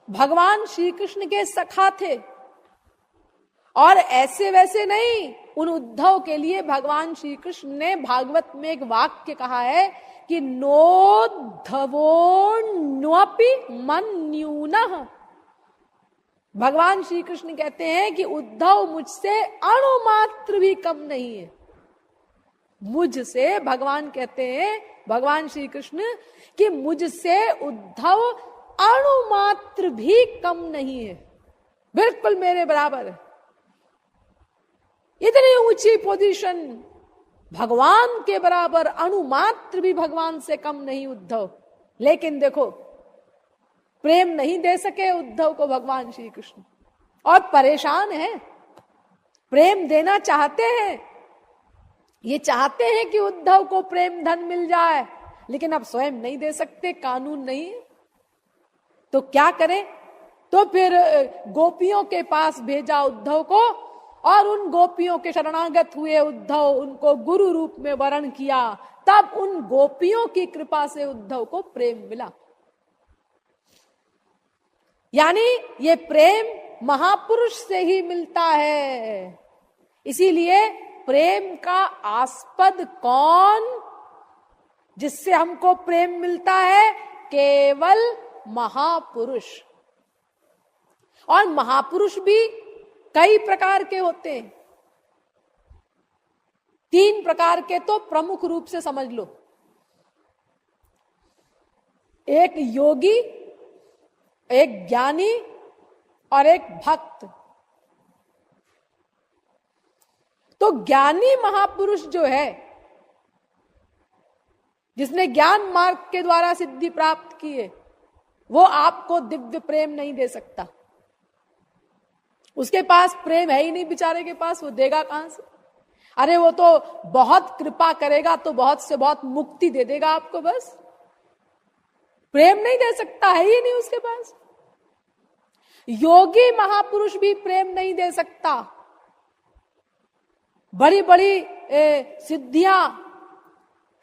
भगवान श्री कृष्ण के सखा थे, और ऐसे वैसे नहीं, उन उद्धव के लिए भगवान श्री कृष्ण ने भागवत में एक वाक्य कहा है कि नोद्धवो न्वपि मन्यूनः। भगवान श्री कृष्ण कहते हैं कि उद्धव मुझसे अणुमात्र भी कम नहीं है। मुझसे, भगवान कहते हैं, भगवान श्री कृष्ण, कि मुझसे उद्धव अणुमात्र भी कम नहीं है, बिल्कुल मेरे बराबर है। इतनी ऊंची पोजीशन, भगवान के बराबर, अणुमात्र भी भगवान से कम नहीं उद्धव। लेकिन देखो, प्रेम नहीं दे सके उद्धव को भगवान श्री कृष्ण, और परेशान है। प्रेम देना चाहते हैं, ये चाहते हैं कि उद्धव को प्रेम धन मिल जाए, लेकिन अब स्वयं नहीं दे सकते, कानून नहीं है, तो क्या करें? तो फिर गोपियों के पास भेजा उद्धव को, और उन गोपियों के शरणागत हुए उद्धव, उनको गुरु रूप में वरण किया। तब उन गोपियों की कृपा से उद्धव को प्रेम मिला। यानी ये प्रेम महापुरुष से ही मिलता है। इसीलिए प्रेम का आस्पद कौन, जिससे हमको प्रेम मिलता है? केवल महापुरुष। और महापुरुष भी कई प्रकार के होते हैं। 3 प्रकार के तो प्रमुख रूप से समझ लो। एक योगी, एक ज्ञानी और एक भक्त। तो ज्ञानी महापुरुष जो है, जिसने ज्ञान मार्ग के द्वारा सिद्धि प्राप्त की है, वो आपको दिव्य प्रेम नहीं दे सकता। उसके पास प्रेम है ही नहीं, बेचारे के पास, वो देगा कहां से? अरे वो तो बहुत कृपा करेगा तो बहुत से बहुत मुक्ति दे देगा आपको, बस प्रेम नहीं दे सकता, है ही नहीं उसके पास। योगी महापुरुष भी प्रेम नहीं दे सकता। बड़ी बड़ी सिद्धियां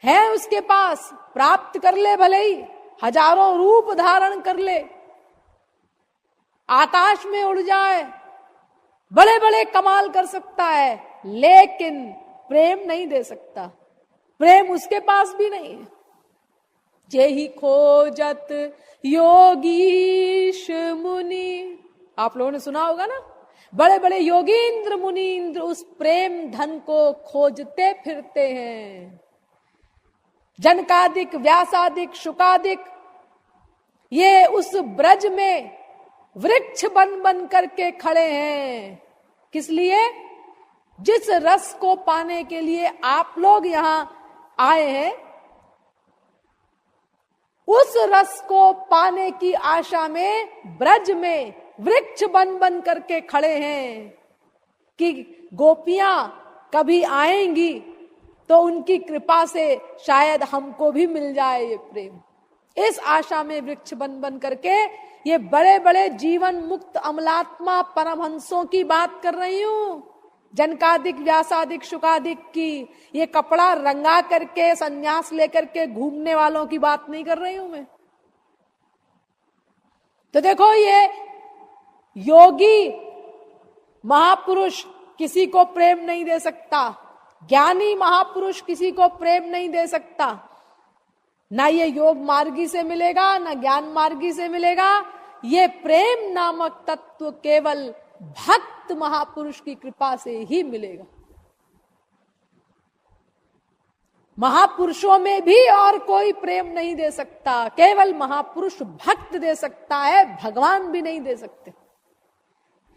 हैं उसके पास, प्राप्त कर ले, भले ही हजारों रूप धारण कर ले, आकाश में उड़ जाए, बड़े बड़े कमाल कर सकता है, लेकिन प्रेम नहीं दे सकता। प्रेम उसके पास भी नहीं है। जेहि खोजत योगीश मुनि, आप लोगों ने सुना होगा ना, बड़े बड़े योगींद्र मुनींद्र उस प्रेम धन को खोजते फिरते हैं। जनकादिक, व्यासादिक, शुकादिक, ये उस ब्रज में वृक्ष बन बन करके खड़े हैं। किस लिए? जिस रस को पाने के लिए आप लोग यहां आए हैं, उस रस को पाने की आशा में ब्रज में वृक्ष बन बन करके खड़े हैं कि गोपियां कभी आएंगी तो उनकी कृपा से शायद हमको भी मिल जाए ये प्रेम। इस आशा में वृक्ष बन बन करके ये बड़े बड़े जीवन मुक्त अमलात्मा परमहंसों की बात कर रही हूं, जनकादिक, व्यासादिक, शुकादिक की। ये कपड़ा रंगा करके संन्यास लेकर के घूमने वालों की बात नहीं कर रही हूं मैं। तो देखो, ये योगी महापुरुष किसी को प्रेम नहीं दे सकता, ज्ञानी महापुरुष किसी को प्रेम नहीं दे सकता। ना ये योग मार्गी से मिलेगा, ना ज्ञान मार्गी से मिलेगा। ये प्रेम नामक तत्व केवल भक्त महापुरुष की कृपा से ही मिलेगा। महापुरुषों में भी और कोई प्रेम नहीं दे सकता, केवल महापुरुष भक्त दे सकता है, भगवान भी नहीं दे सकते।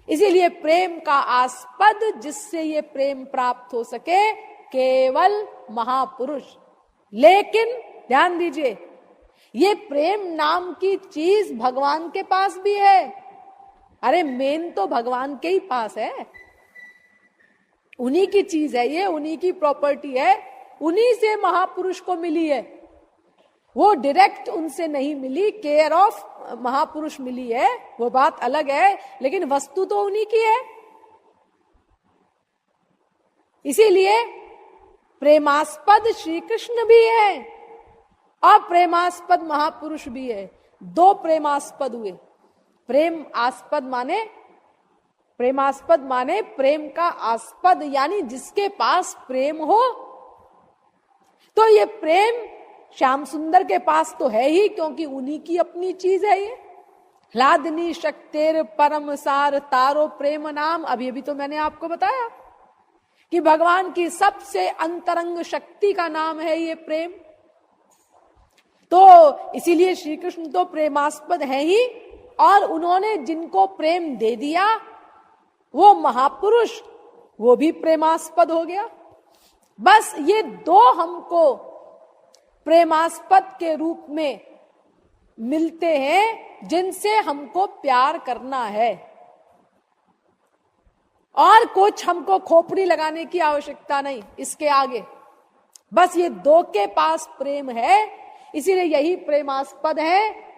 इसीलिए प्रेम का आस्पद, जिससे ये प्रेम प्राप्त हो सके, केवल महापुरुष। लेकिन ध्यान दीजिए, ये प्रेम नाम की चीज भगवान के पास भी है। अरे मेन तो भगवान के ही पास है। उन्हीं की चीज है, ये उन्हीं की प्रॉपर्टी है, उन्हीं से महापुरुष को मिली है। वो डायरेक्ट उनसे नहीं मिली, केयर ऑफ महापुरुष मिली है, वो बात अलग है, लेकिन वस्तु तो उन्हीं की है। इसीलिए प्रेमास्पद श्री कृष्ण भी है और प्रेमास्पद महापुरुष भी है। दो प्रेमास्पद हुए। प्रेमास्पद माने प्रेम का आस्पद, यानी जिसके पास प्रेम हो। तो ये प्रेम श्याम सुंदर के पास तो है ही, क्योंकि उन्हीं की अपनी चीज है ये। ह्लादनी शक्तेर परम सार तारो प्रेम नाम, अभी तो मैंने आपको बताया कि भगवान की सबसे अंतरंग शक्ति का नाम है ये प्रेम। तो इसीलिए श्री कृष्ण तो प्रेमास्पद है ही, और उन्होंने जिनको प्रेम दे दिया वो महापुरुष, वो भी प्रेमास्पद हो गया। बस ये दो हमको प्रेमास्पद के रूप में मिलते हैं, जिनसे हमको प्यार करना है, और कुछ हमको खोपड़ी लगाने की आवश्यकता नहीं इसके आगे। बस ये दो के पास प्रेम है, इसीलिए यही प्रेमास्पद है।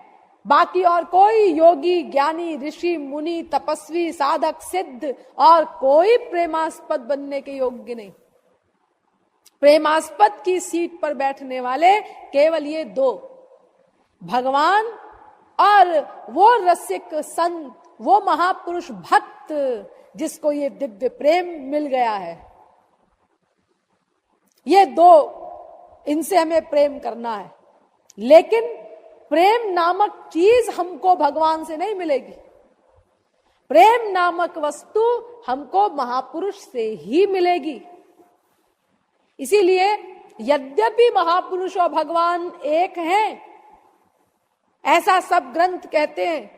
बाकी और कोई योगी, ज्ञानी, ऋषि, मुनि, तपस्वी, साधक, सिद्ध और कोई प्रेमास्पद बनने के योग्य नहीं। प्रेमास्पद की सीट पर बैठने वाले केवल ये दो, भगवान और वो रसिक संत, वो महापुरुष भक्त जिसको ये दिव्य प्रेम मिल गया है। ये दो, इनसे हमें प्रेम करना है। लेकिन प्रेम नामक चीज हमको भगवान से नहीं मिलेगी। प्रेम नामक वस्तु हमको महापुरुष से ही मिलेगी। इसीलिए यद्यपि महापुरुष और भगवान एक हैं, ऐसा सब ग्रंथ कहते हैं।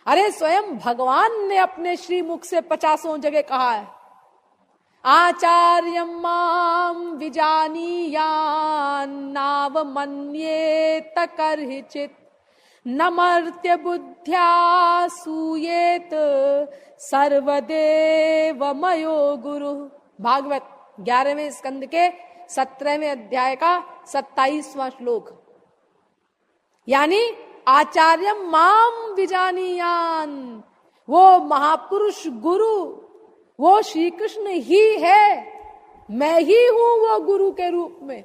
अरे स्वयं भगवान ने अपने श्रीमुख से 50 जगह कहा है, आचार्यं मां विजानीयान्नावमन्येत कर्हिचित् नमर्त्य बुद्ध्या सूयेत सर्वदेवमयो गुरु। भागवत 11वें स्कंद के 17वें अध्याय का 27वां श्लोक। यानी आचार्यम माम विजानीयान, वो महापुरुष गुरु, वो श्री कृष्ण ही है। मैं ही हूं वो गुरु के रूप में,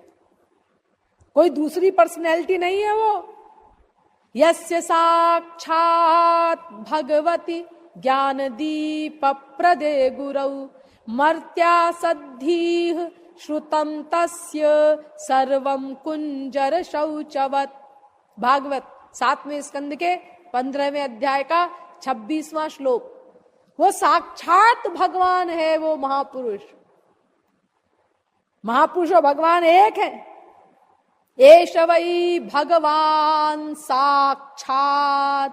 कोई दूसरी पर्सनैलिटी नहीं है वो। यस्य साक्षात भगवती ज्ञान दीप प्रदे गुरौ मर्त्या सद्धीः श्रुतम तस्य सर्वम कुंजर शौचवत। भागवत 7वें स्कंद के 15वें अध्याय का 26वां श्लोक। वो साक्षात भगवान है, वो महापुरुष। महापुरुष और भगवान एक है। एष वै भगवान साक्षात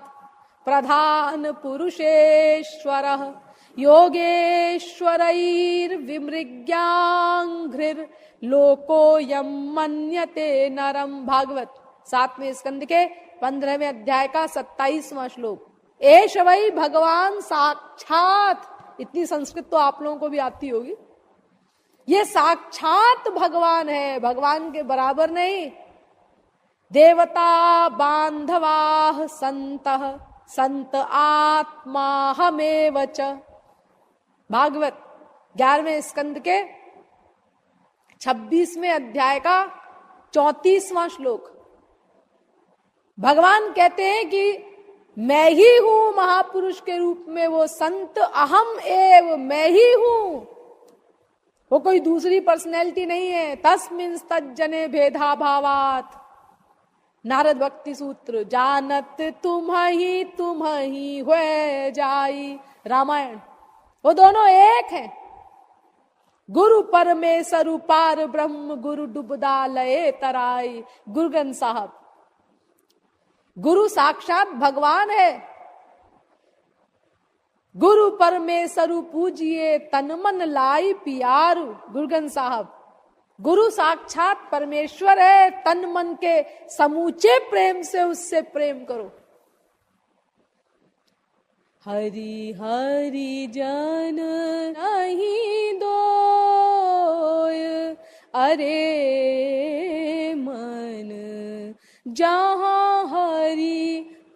प्रधान पुरुषेश्वरः योगेश्वरैर्विमृग्याङ्घ्रिर् लोकोऽयं मन्यते नरम। भागवत 7वें स्कंद के 15वें अध्याय का 27वां श्लोक। एष वै भगवान साक्षात, इतनी संस्कृत तो आप लोगों को भी आती होगी। ये साक्षात भगवान है, भगवान के बराबर नहीं। देवता बांधवाः संतः संत आत्मा हमेव च। भागवत 11वें स्कंद के 26वें अध्याय का 34वां श्लोक। भगवान कहते हैं कि मैं ही हूं महापुरुष के रूप में, वो संत अहम एव, मैं ही हूं, वो कोई दूसरी पर्सनैलिटी नहीं है। तस्मिन् तज्जने भेदा भावात, नारद भक्ति सूत्र। जानत तुम ही हुए जाई, रामायण। वो दोनों एक हैं। गुरु परमेश्वर पार ब्रह्म गुरु डुबदा लये तराई। गुरु ग्रंथ साहब। गुरु साक्षात भगवान है। गुरु परमेश्वर पूजिए तन मन लाई पियारू। गुरु ग्रंथ साहब। गुरु साक्षात परमेश्वर है, तन मन के समूचे प्रेम से उससे प्रेम करो। हरि हरि जन नहीं दो अरे मन जहाँ हरि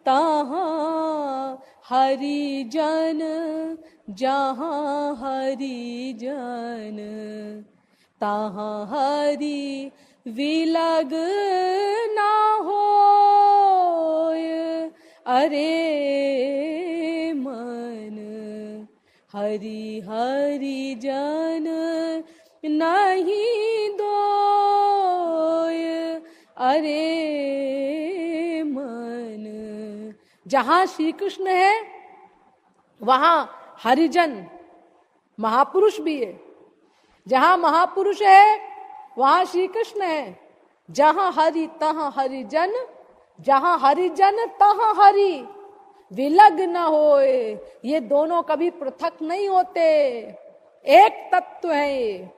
तहाँ हरि जन, जहाँ हरि जन तहाँ हरि विलग ना होय। अरे मन हरि हरि जन नहीं दोय। अरे मन जहाँ श्री कृष्ण है वहां हरिजन महापुरुष भी है, जहां महापुरुष है वहां श्री कृष्ण है। जहां हरि तहां हरिजन, जहां हरिजन तहां हरि विलग न होए। ये दोनों कभी पृथक नहीं होते, एक तत्व है ये।